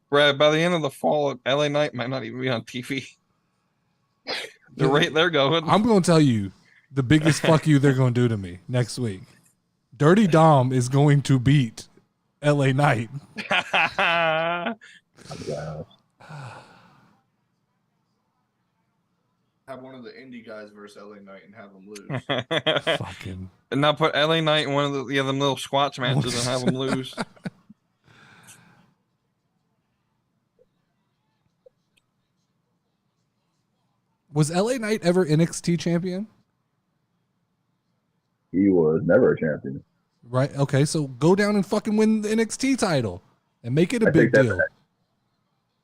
Brad, by the end of the fall, LA Knight might not even be on TV. The rate they're going. I'm going to tell you the biggest fuck you they're going to do to me next week. Dirty Dom is going to beat LA Knight. Have one of the indie guys versus LA Knight and have them lose. Fucking. And now put LA Knight in one of the them little squats matches and have them lose. Was LA Knight ever NXT champion? He was never a champion. Right. Okay. So go down and fucking win the NXT title and make it a big deal.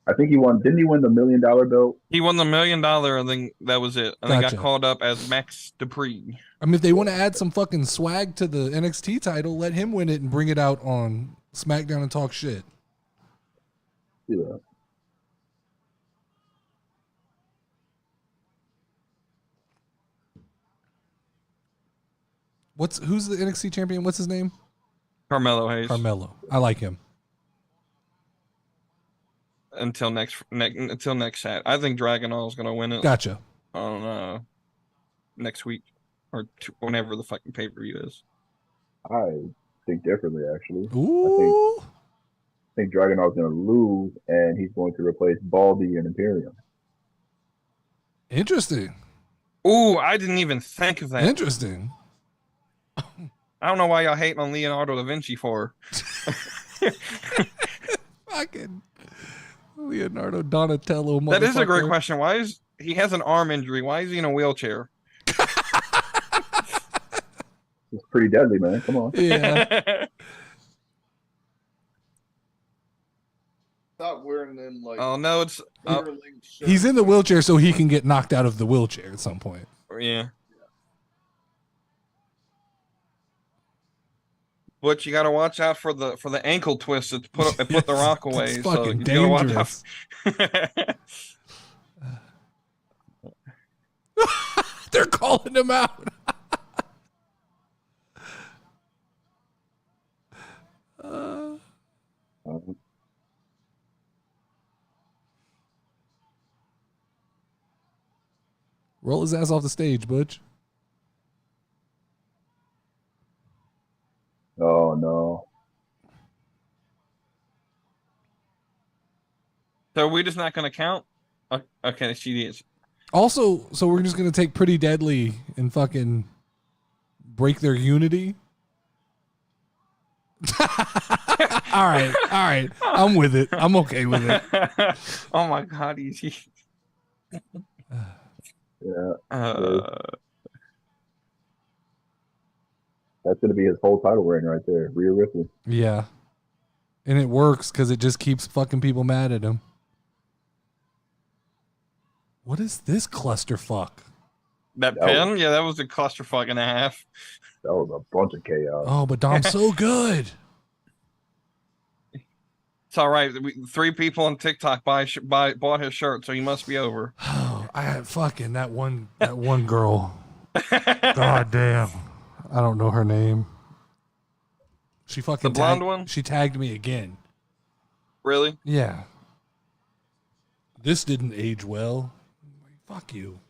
I think he won. Didn't he win the $1 million belt? He won the $1 million, and then that was it. And they got called up as Max Dupree. I mean, if they want to add some fucking swag to the NXT title, let him win it and bring it out on SmackDown and talk shit. Yeah. Who's the NXT champion? What's his name? Carmelo Hayes. Carmelo. I like him. Until next Saturday. I think Dragon Ball is going to win it. Gotcha. I don't know. Next week or whenever the fucking pay-per-view is. I think differently, actually. Ooh. I think Dragon Ball is going to lose, and he's going to replace Baldy and Imperium. Interesting. Ooh, I didn't even think of that. Interesting. I don't know why y'all hating on Leonardo da Vinci for. Fucking Leonardo Donatello. That is a great question. Why is he has an arm injury? Why is he in a wheelchair? It's pretty deadly, man. Come on. Yeah. Thought wearing them like. Oh no, it's. He's in the wheelchair so he can get knocked out of the wheelchair at some point. Yeah. But you got to watch out for the ankle twist that put the Rock away. It's so fucking you dangerous. They're calling him out. Roll his ass off the stage, Butch. Oh no. So we're just not going to count? Okay, she is. Also, so we're just going to take Pretty Deadly and fucking break their unity? All right. I'm with it. I'm okay with it. Oh my God, easy. Yeah. That's going to be his whole title reign right there. Rhea Ripley. Yeah. And it works because it just keeps fucking people mad at him. What is this clusterfuck? That pin? Yeah, that was a clusterfuck and a half. That was a bunch of chaos. Oh, but Dom's so good. It's all right. 3 people on TikTok bought his shirt, so he must be over. Oh, I had fucking that one girl. God damn. I don't know her name. She fucking the blonde one? She tagged me again. Really? Yeah. This didn't age well. Fuck you.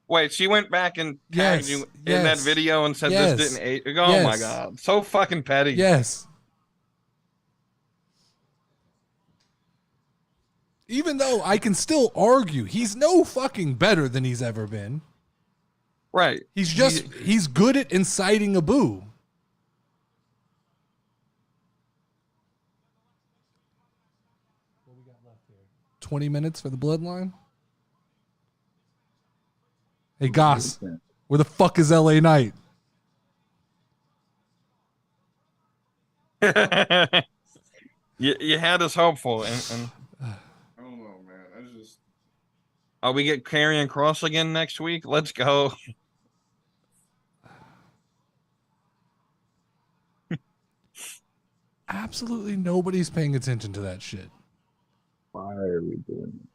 Wait, she went back and tagged you in that video and said this didn't age. Oh my God. So fucking petty. Yes. Even though I can still argue he's no fucking better than he's ever been. Right. He's good at inciting a boo. What we got left here? 20 minutes for the bloodline? Hey, Goss, where the fuck is LA Knight? You had us hopeful. And I don't know, man. we get Karrion Kross again next week? Let's go. Absolutely nobody's paying attention to that shit. Why are we doing it?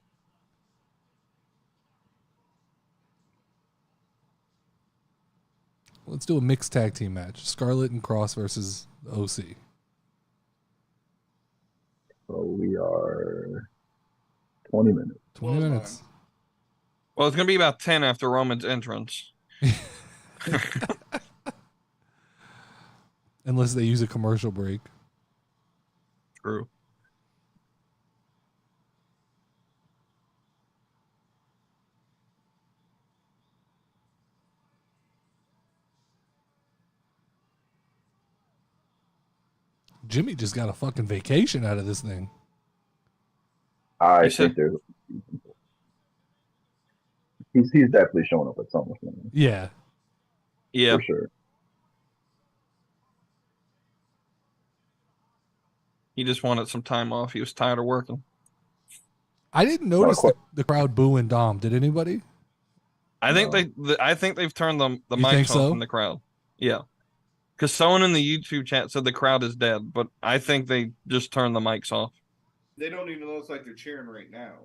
Let's do a mixed tag team match. Scarlett and Cross versus OC. So we are 20 minutes. 20 minutes. Well, it's going to be about 10 after Roman's entrance. Unless they use a commercial break. True. Jimmy just got a fucking vacation out of this thing. I think he's definitely showing up at SummerSlam. Yeah. Yeah. For sure. He just wanted some time off. He was tired of working. I didn't notice the crowd booing Dom. Did anybody? I think they've turned the mics off in the crowd. Yeah. Because someone in the YouTube chat said the crowd is dead, but I think they just turned the mics off. They don't even look like they're cheering right now.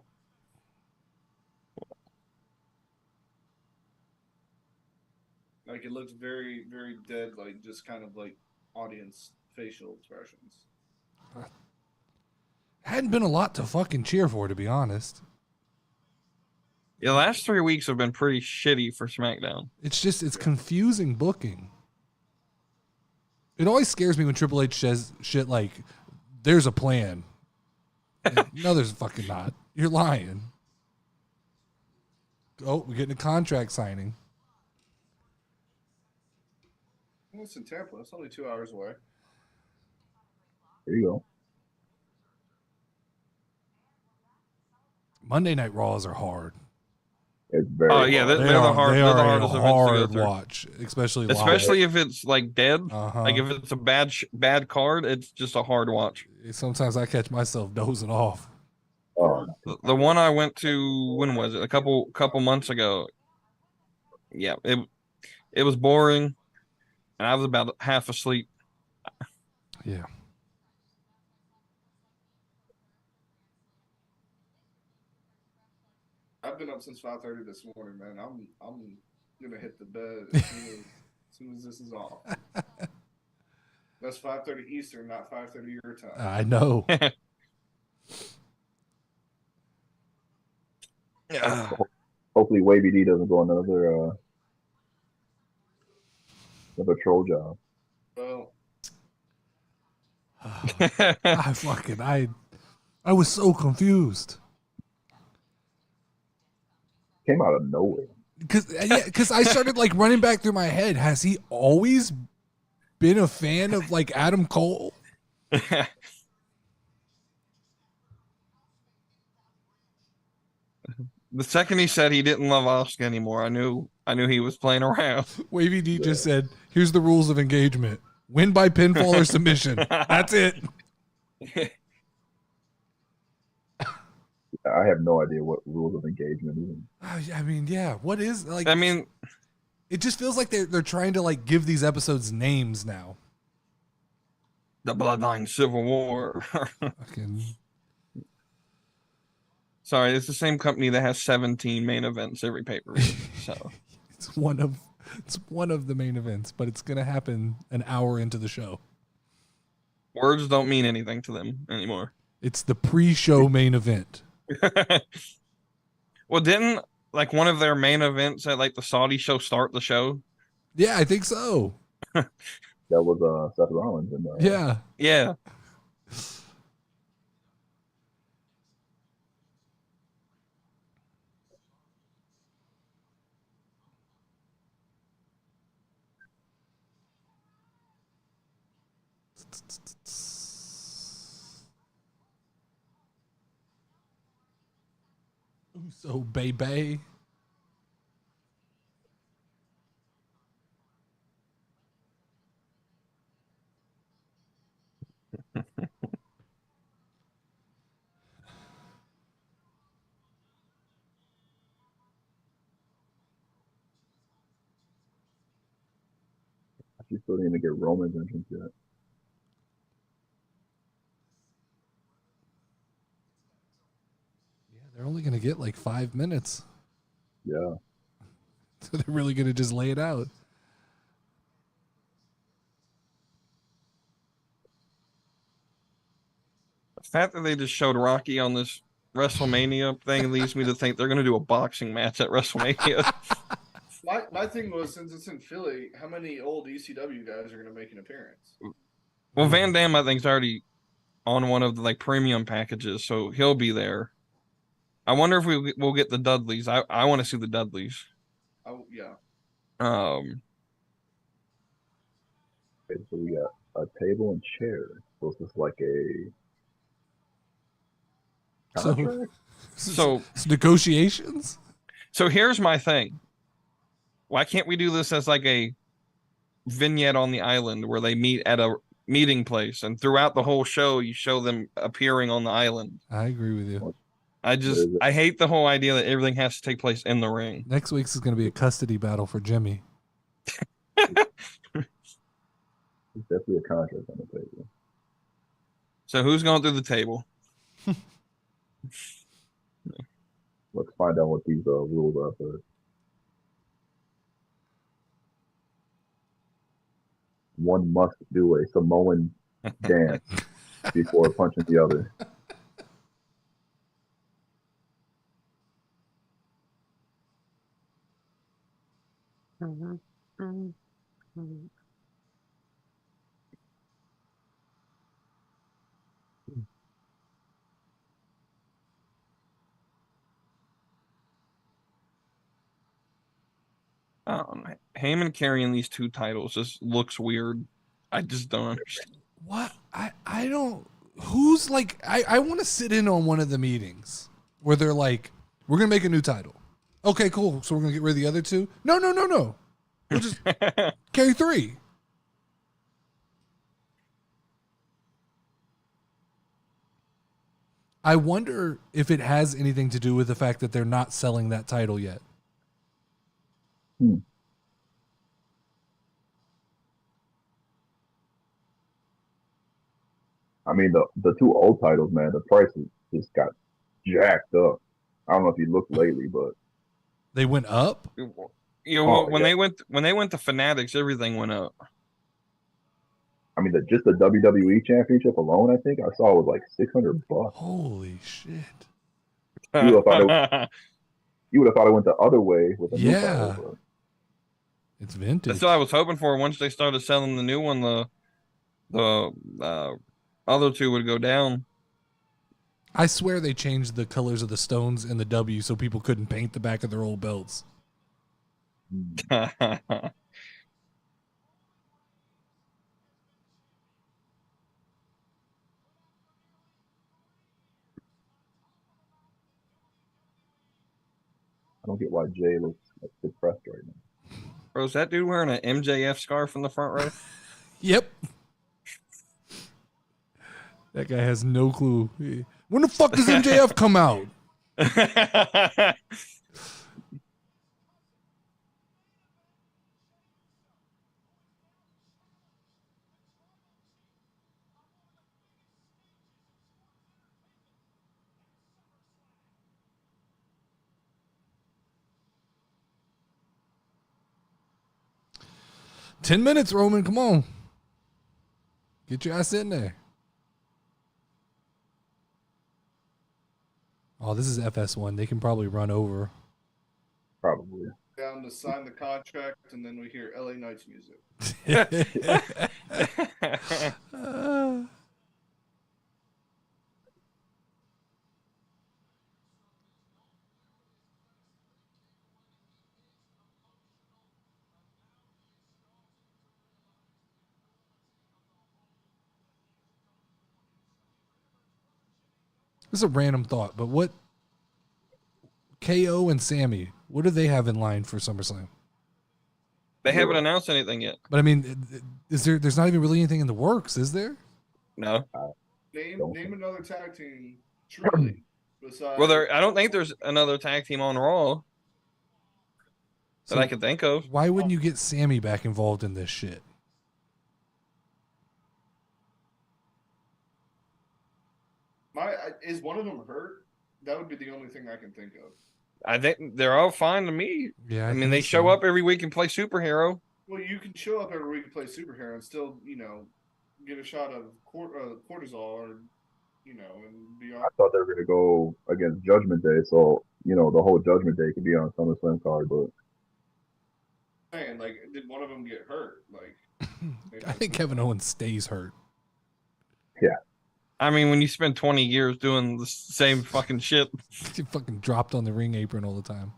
Like, it looks very, very dead, like, just kind of like audience facial expressions. Hadn't been a lot to fucking cheer for, to be honest. Yeah, the last 3 weeks have been pretty shitty for SmackDown. It's confusing booking. It always scares me when Triple H says shit like, there's a plan. No, there's fucking not. You're lying. Oh, we're getting a contract signing. Well, it's in Tampa. It's only 2 hours away. There you go. Monday Night Raws are hard. It's very hard. They're the hardest hard watch, especially if it's like dead. Like if it's a bad card, it's just a hard watch. Sometimes I catch myself dozing off. The one I went to, when was it? A couple months ago. Yeah, it was boring, and I was about half asleep. Yeah. I've been up since 5:30 this morning, man. I'm gonna hit the bed as soon as this is off. That's 5:30 Eastern, not 5:30 your time. I know. Hopefully, Wavy D doesn't go another troll job. Well, I was so confused. Came out of nowhere. Because I started like running back through my head. Has he always been a fan of like Adam Cole? The second he said he didn't love Asuka anymore, I knew he was playing around. Wavy D just said, "Here's the rules of engagement: win by pinfall or submission. That's it." I have no idea what rules of engagement even. I mean, yeah. What is like? I mean, it just feels like they're trying to like give these episodes names now. the Bloodline Civil War. Fucking. Sorry, it's the same company that has 17 main events every pay-per-view. So it's one of the main events, but it's gonna happen an hour into the show. Words don't mean anything to them anymore. It's the pre-show main event. Well, didn't like one of their main events at like the Saudi show start the show? Yeah, I think so. That was Seth Rollins and Yeah. Yeah. So baby. she still didn't even get Roman's entrance yet. Yeah, they're only gonna get like 5 minutes. Yeah. So they're really gonna just lay it out. The fact that they just showed Rocky on this WrestleMania thing leads me to think they're going to do a boxing match at WrestleMania. My thing was, since it's in Philly, how many old ECW guys are going to make an appearance? Well, Van Damme, I think, is already on one of the like premium packages, so he'll be there. I wonder if we'll get the Dudleys. I want to see the Dudleys. Oh yeah. Okay, so we got a table and chair. So it's just like a contract? So It's negotiations. So here's my thing. Why can't we do this as like a vignette on the island where they meet at a meeting place, and throughout the whole show you show them appearing on the island? I agree with you. I hate the whole idea that everything has to take place in the ring. Next week's is going to be a custody battle for Jimmy. There's definitely a contract on the table. So who's going through the table? Let's find out what these rules are first. One must do a Samoan dance before punching the other. Heyman carrying these two titles just looks weird. I just don't understand. What? I don't. Who's like? I want to sit in on one of the meetings where they're like, "We're gonna make a new title." Okay, cool. So we're gonna get rid of the other two? No. We'll just carry 3. I wonder if it has anything to do with the fact that they're not selling that title yet. I mean, the two old titles, man, the prices just got jacked up. I don't know if you looked lately, but they went up. You know, when they went to Fanatics, everything went up. I mean, just the WWE Championship alone, I think I saw was like $600. Holy shit! You would have thought it went the other way with the new title. It's vintage. That's what I was hoping for. Once they started selling the new one, the other two would go down. I swear they changed the colors of the stones in the W so people couldn't paint the back of their old belts. I don't get why Jay looks depressed right now. Bro, is that dude wearing an MJF scarf in the front row? Yep. That guy has no clue. When the fuck does MJF come out? $10 minutes, Roman. Come on. Get your ass in there. Oh, this is FS1. They can probably run over. Probably. Down to sign the contract, and then we hear LA Knights music. This is a random thought, but what KO and Sammy, what do they have in line for SummerSlam? They haven't announced anything yet. But I mean, there's not even really anything in the works, is there? No. Name another tag team truly besides. Well, I don't think there's another tag team on Raw that I can think of. Why wouldn't you get Sammy back involved in this shit? Is one of them hurt? That would be the only thing I can think of. I think they're all fine to me. Yeah, I mean, they show up every week and play superhero. Well, you can show up every week and play superhero and still, get a shot of cortisol or, and be on. I thought they were going to go against Judgment Day, so, the whole Judgment Day could be on SummerSlam card, but. Man, did one of them get hurt? I think Kevin Owens stays hurt. Yeah. I mean, when you spend 20 years doing the same fucking shit. He fucking dropped on the ring apron all the time.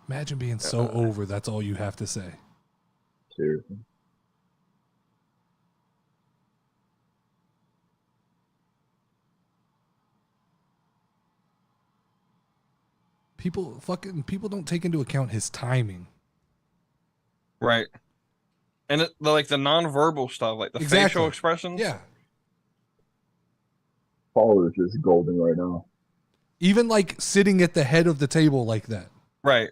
Imagine being so over, that's all you have to say. Seriously. People don't take into account his timing. Right. And the nonverbal stuff, like the facial expressions. Yeah. Paul is just golden right now. Even sitting at the head of the table like that. Right.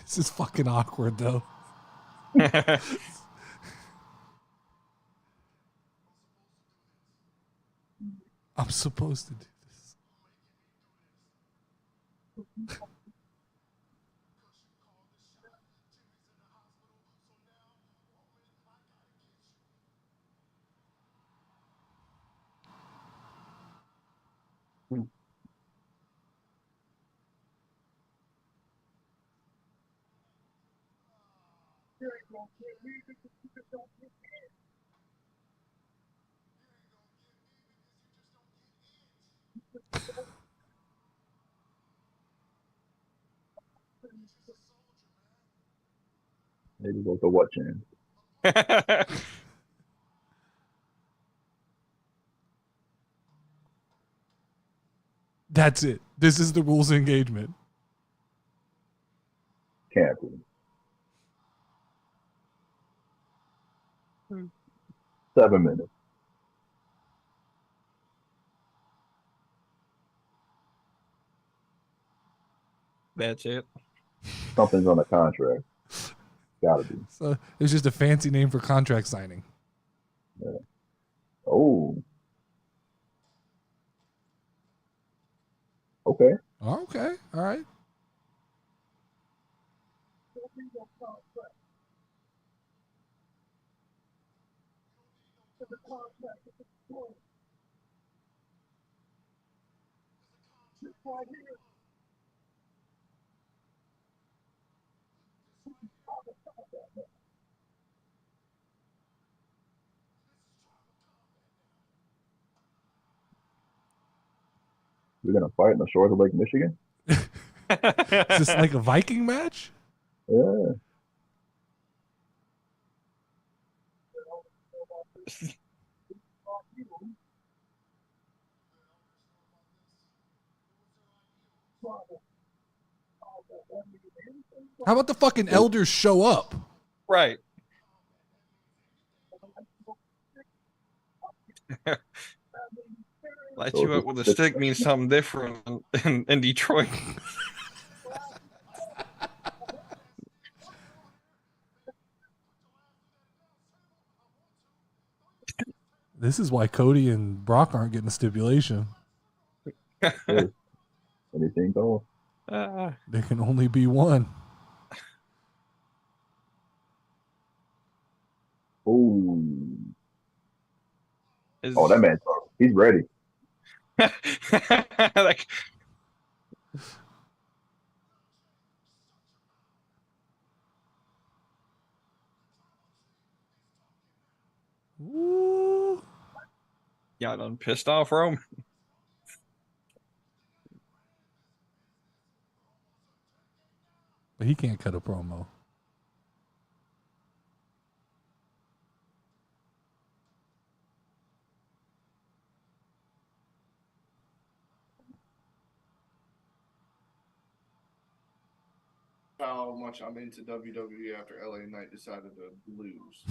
This is fucking awkward, though. I'm supposed to do this. Maybe go to what chance? That's it. This is the rules of engagement. Can't be. 7 minutes. That's it. Something's on the contract. Gotta be. So it's just a fancy name for contract signing. Yeah. Oh. Okay. Okay. All right. We're gonna fight in the shores of Lake Michigan. Is this like a Viking match? Yeah. How about the fucking elders show up? Right. Light you up with a stick means something different in Detroit. This is why Cody and Brock aren't getting a stipulation. Anything goes. There can only be one. Oh, that man, he's ready. Like, Ooh. y'all done pissed off Rome. But he can't cut a promo. How much I'm into WWE after LA Knight decided to lose.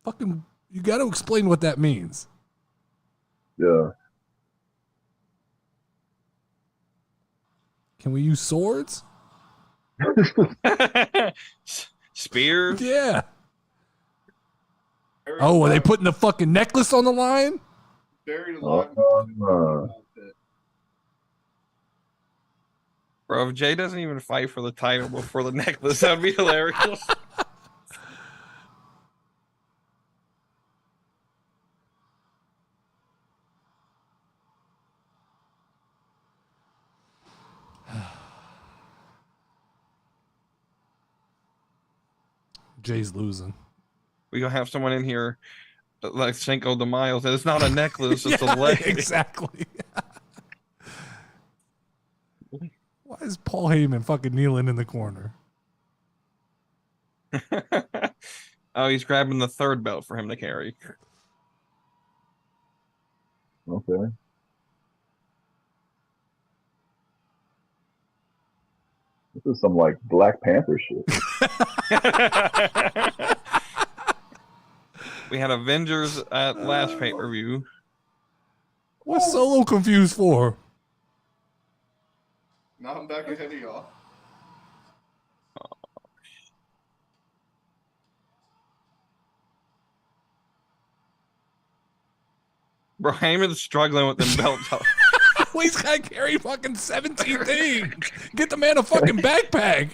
Fucking, you got to explain what that means. Yeah. Can we use swords? Spears? Yeah. Oh, are they putting the fucking necklace on the line? Buried alive. Bro, if Jay doesn't even fight for the title before the necklace, that'd be hilarious. Jay's losing. We gonna have someone in here like Cinco de Mayo. It's not a necklace, it's a leg. Exactly. Why is Paul Heyman fucking kneeling in the corner? Oh, he's grabbing the third belt for him to carry. Okay. This is some like Black Panther shit. We had Avengers at last pay-per-view. What's Solo confused for? Now I'm back ahead of y'all. Bro, Heyman's struggling with them belts. Well, he's got to carry fucking 17 things. Get the man a fucking backpack.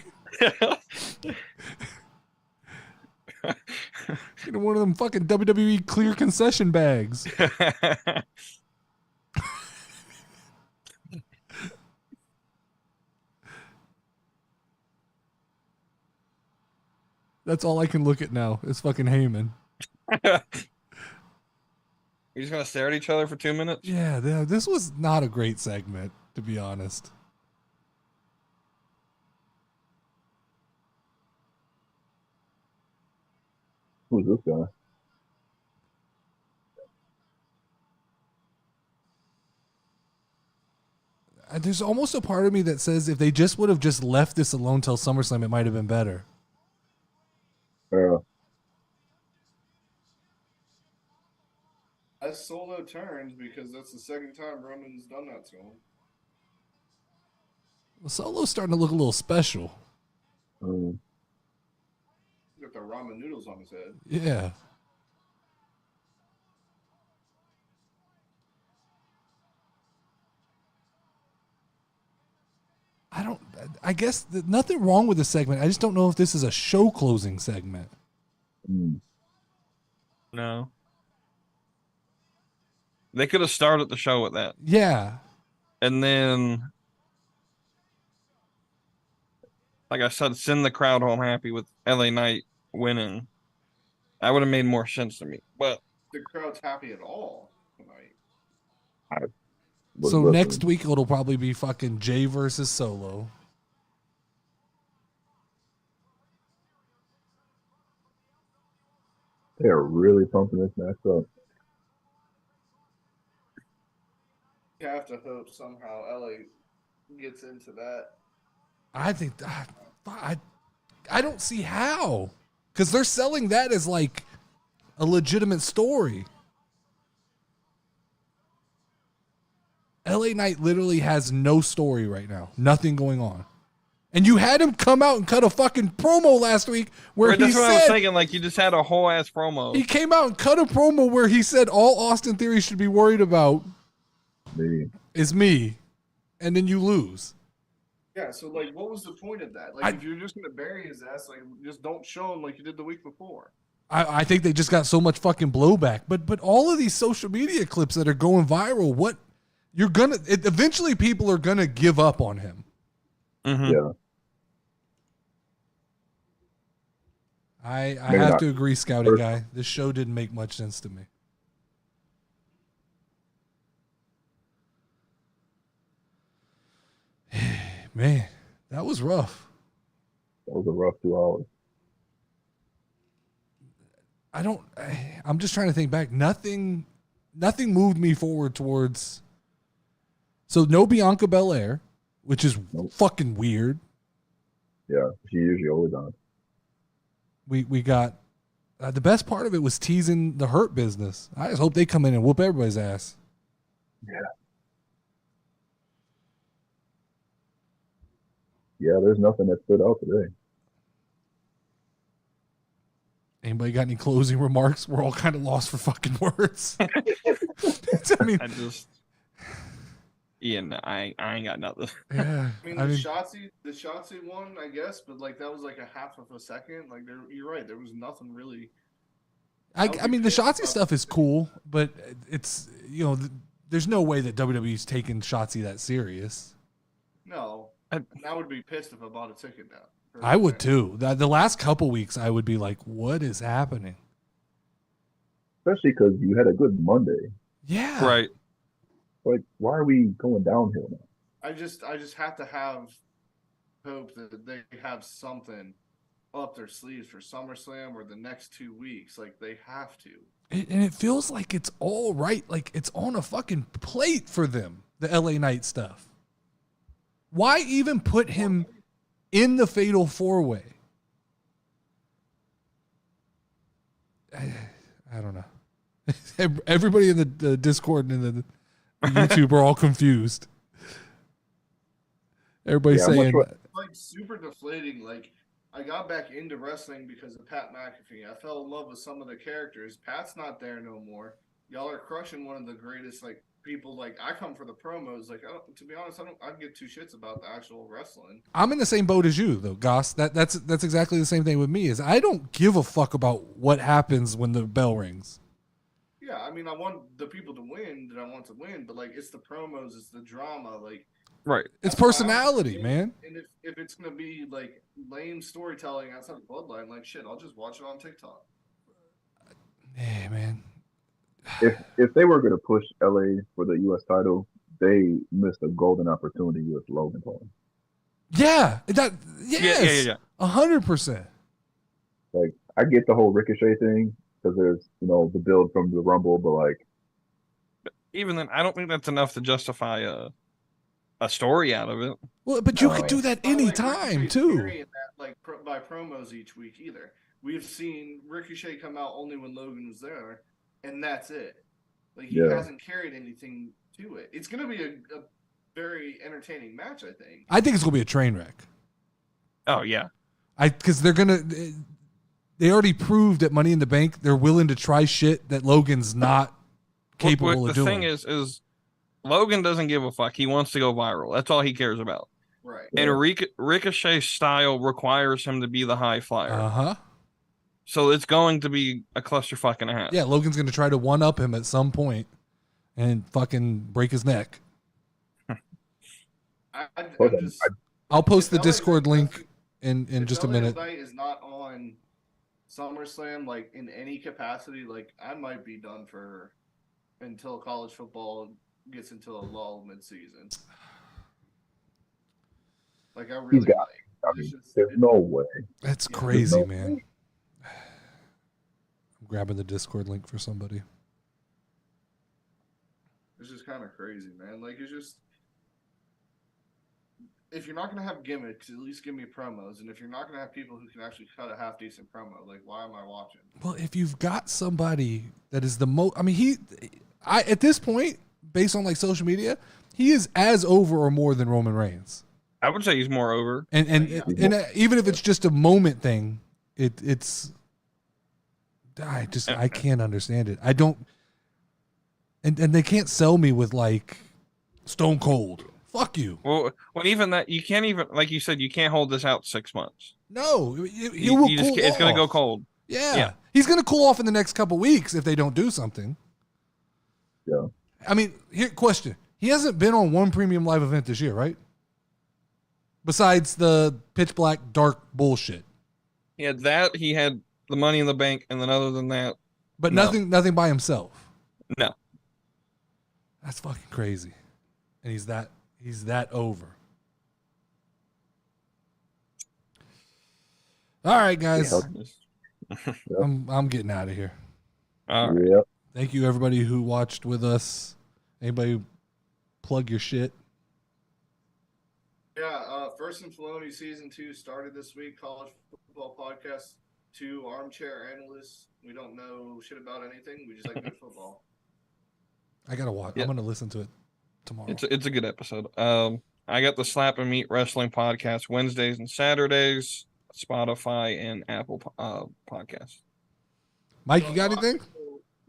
Get him one of them fucking WWE clear concession bags. That's all I can look at now is fucking Heyman. You're just gonna stare at each other for 2 minutes? Yeah, this was not a great segment, to be honest. Who's this guy? There's almost a part of me that says if they just would have just left this alone till SummerSlam, it might have been better. As Solo turns, because that's the second time Roman's done that to him. Well, Solo's starting to look a little special. He's got the ramen noodles on his head. Yeah. I guess nothing wrong with the segment. I just don't know if this is a show closing segment. No. They could have started the show with that. Yeah. And then, like I said, send the crowd home happy with LA Knight winning. That would have made more sense to me. But the crowd's happy at all tonight. So next week it'll probably be fucking Jay versus Solo. They're really pumping this match up. You have to hope somehow LA gets into that. I think I don't see how, because they're selling that as like a legitimate story. LA Knight literally has no story right now, nothing going on, and you had him come out and cut a fucking promo last week where that's he what said, I was thinking. Like, you just had a whole ass promo. He came out and cut a promo where he said all Austin Theory should be worried about is me, and then you lose. Yeah, so like, what was the point of that? Like, if you're just gonna bury his ass, like, just don't show him like you did the week before. I think they just got so much fucking blowback. But all of these social media clips that are going viral, what you're gonna eventually people are gonna give up on him. Mm-hmm. Yeah. I have to agree, Scouty guy. This show didn't make much sense to me. Man, that was rough. That was a rough 2 hours. I'm just trying to think back. Nothing moved me forward towards. So no Bianca Belair, which is fucking weird. Yeah, she usually always on. We got the best part of it was teasing the Hurt Business. I just hope they come in and whoop everybody's ass. Yeah. Yeah, there's nothing that stood out today. Ain't Anybody got any closing remarks? We're all kind of lost for fucking words. I mean, I ain't got nothing. Yeah, I mean, the Shotzi one, I guess, but like that was like a half of a second. Like you're right, there was nothing really. I mean, the Shotzi stuff is cool, but it's there's no way that WWE's taking Shotzi that serious. No, I would be pissed if I bought a ticket now. I would too. The last couple weeks, I would be like, "What is happening?" Especially because you had a good Monday. Yeah. Right. Like, why are we going downhill now? I just have to have hope that they have something up their sleeves for SummerSlam or the next 2 weeks. Like, they have to. And it feels like it's all right. Like, it's on a fucking plate for them, the LA Knight stuff. Why even put him in the Fatal 4-Way? I don't know. Everybody in the Discord and the YouTube are all confused. Everybody's saying like super deflating. Like, I got back into wrestling because of Pat McAfee. I fell in love with some of the characters. Pat's not there no more. Y'all are crushing one of the greatest people. Like, I come for the promos. Like, to be honest, I give two shits about the actual wrestling. I'm in the same boat as you though, Goss. That's exactly the same thing with me. Is I don't give a fuck about what happens when the bell rings. Yeah, I mean, I want the people to win that I want to win, but like, it's the promos, it's the drama, like. Right. It's personality, man. And if it's gonna be like lame storytelling outside the bloodline, like shit, I'll just watch it on TikTok. Yeah, man. If they were gonna push LA for the US title, they missed a golden opportunity with Logan Paul. Yeah. Yes. 100%. Like, I get the whole Ricochet thing because there's the build from the Rumble, but like, even then, I don't think that's enough to justify a story out of it. Well, but you could do that anytime too. That, by promos each week either. We've seen Ricochet come out only when Logan was there, and that's it. Like, he hasn't carried anything to it. It's going to be a very entertaining match, I think. I think it's going to be a train wreck. Oh yeah, because they already proved at Money in the Bank they're willing to try shit that Logan's not capable of doing. The thing is Logan doesn't give a fuck. He wants to go viral. That's all he cares about. Right. And Ricochet's style requires him to be the high flyer. Uh-huh. So it's going to be a clusterfuck and a half. Yeah, Logan's going to try to one-up him at some point and fucking break his neck. I'll post the Discord link in just a minute. Night is not on SummerSlam, like in any capacity. Like I might be done for until college football gets into a lull mid-season. Like I really got it. I mean, there's no way. That's crazy, man. I'm grabbing the Discord link for somebody. It's just kind of crazy, man. Like it's just, if you're not gonna have gimmicks, at least give me promos. And if you're not gonna have people who can actually cut a half decent promo, like why am I watching? Well, if you've got somebody that is the most, I mean, at this point, based on like social media, he is as over or more than Roman Reigns. I would say he's more over. And even if it's just a moment thing, it's I can't understand it. I don't, and they can't sell me with like Stone Cold. Fuck you. Well, even that, you can't even, like you said, you can't hold this out 6 months. No, you will cool it's going to go off. cold. Yeah. He's going to cool off in the next couple weeks if they don't do something. Yeah. I mean, question. He hasn't been on one premium live event this year, right? Besides the pitch black dark bullshit. He had that. He had the Money in the Bank, and then other than that, but no. nothing by himself. No. That's fucking crazy. And he's that over. All right, guys. I'm getting out of here. All right. Yep. Thank you, everybody who watched with us. Anybody plug your shit? Yeah, First and Faloney Season 2 started this week. College Football Podcast 2 armchair analysts. We don't know shit about anything. We just like good football. I gotta watch. Yep. I'm gonna listen to it tomorrow. It's a good episode. I got the Slap and Meat Wrestling podcast Wednesdays and Saturdays, Spotify and Apple podcasts. Mike, you got anything?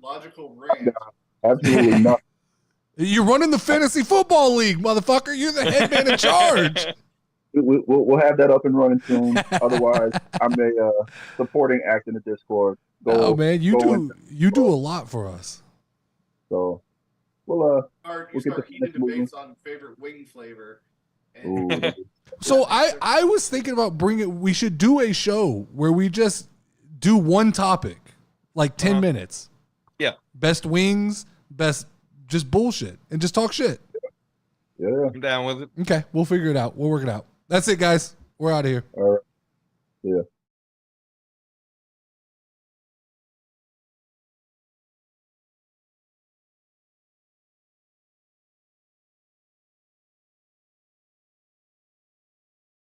Logical range. Absolutely not. You're running the fantasy football league, motherfucker. You're the head man in charge. We'll have that up and running soon. Otherwise, I'm a supporting act in the Discord. Oh man, you do a lot for us. So we'll start heated debates on favorite wing flavor. And So I was thinking about we should do a show where we just do one topic, like 10 minutes. Yeah. Best wings, best just bullshit, and just talk shit. Yeah. I'm down with it. Okay, we'll figure it out. We'll work it out. That's it, guys. We're out of here. All right. Yeah.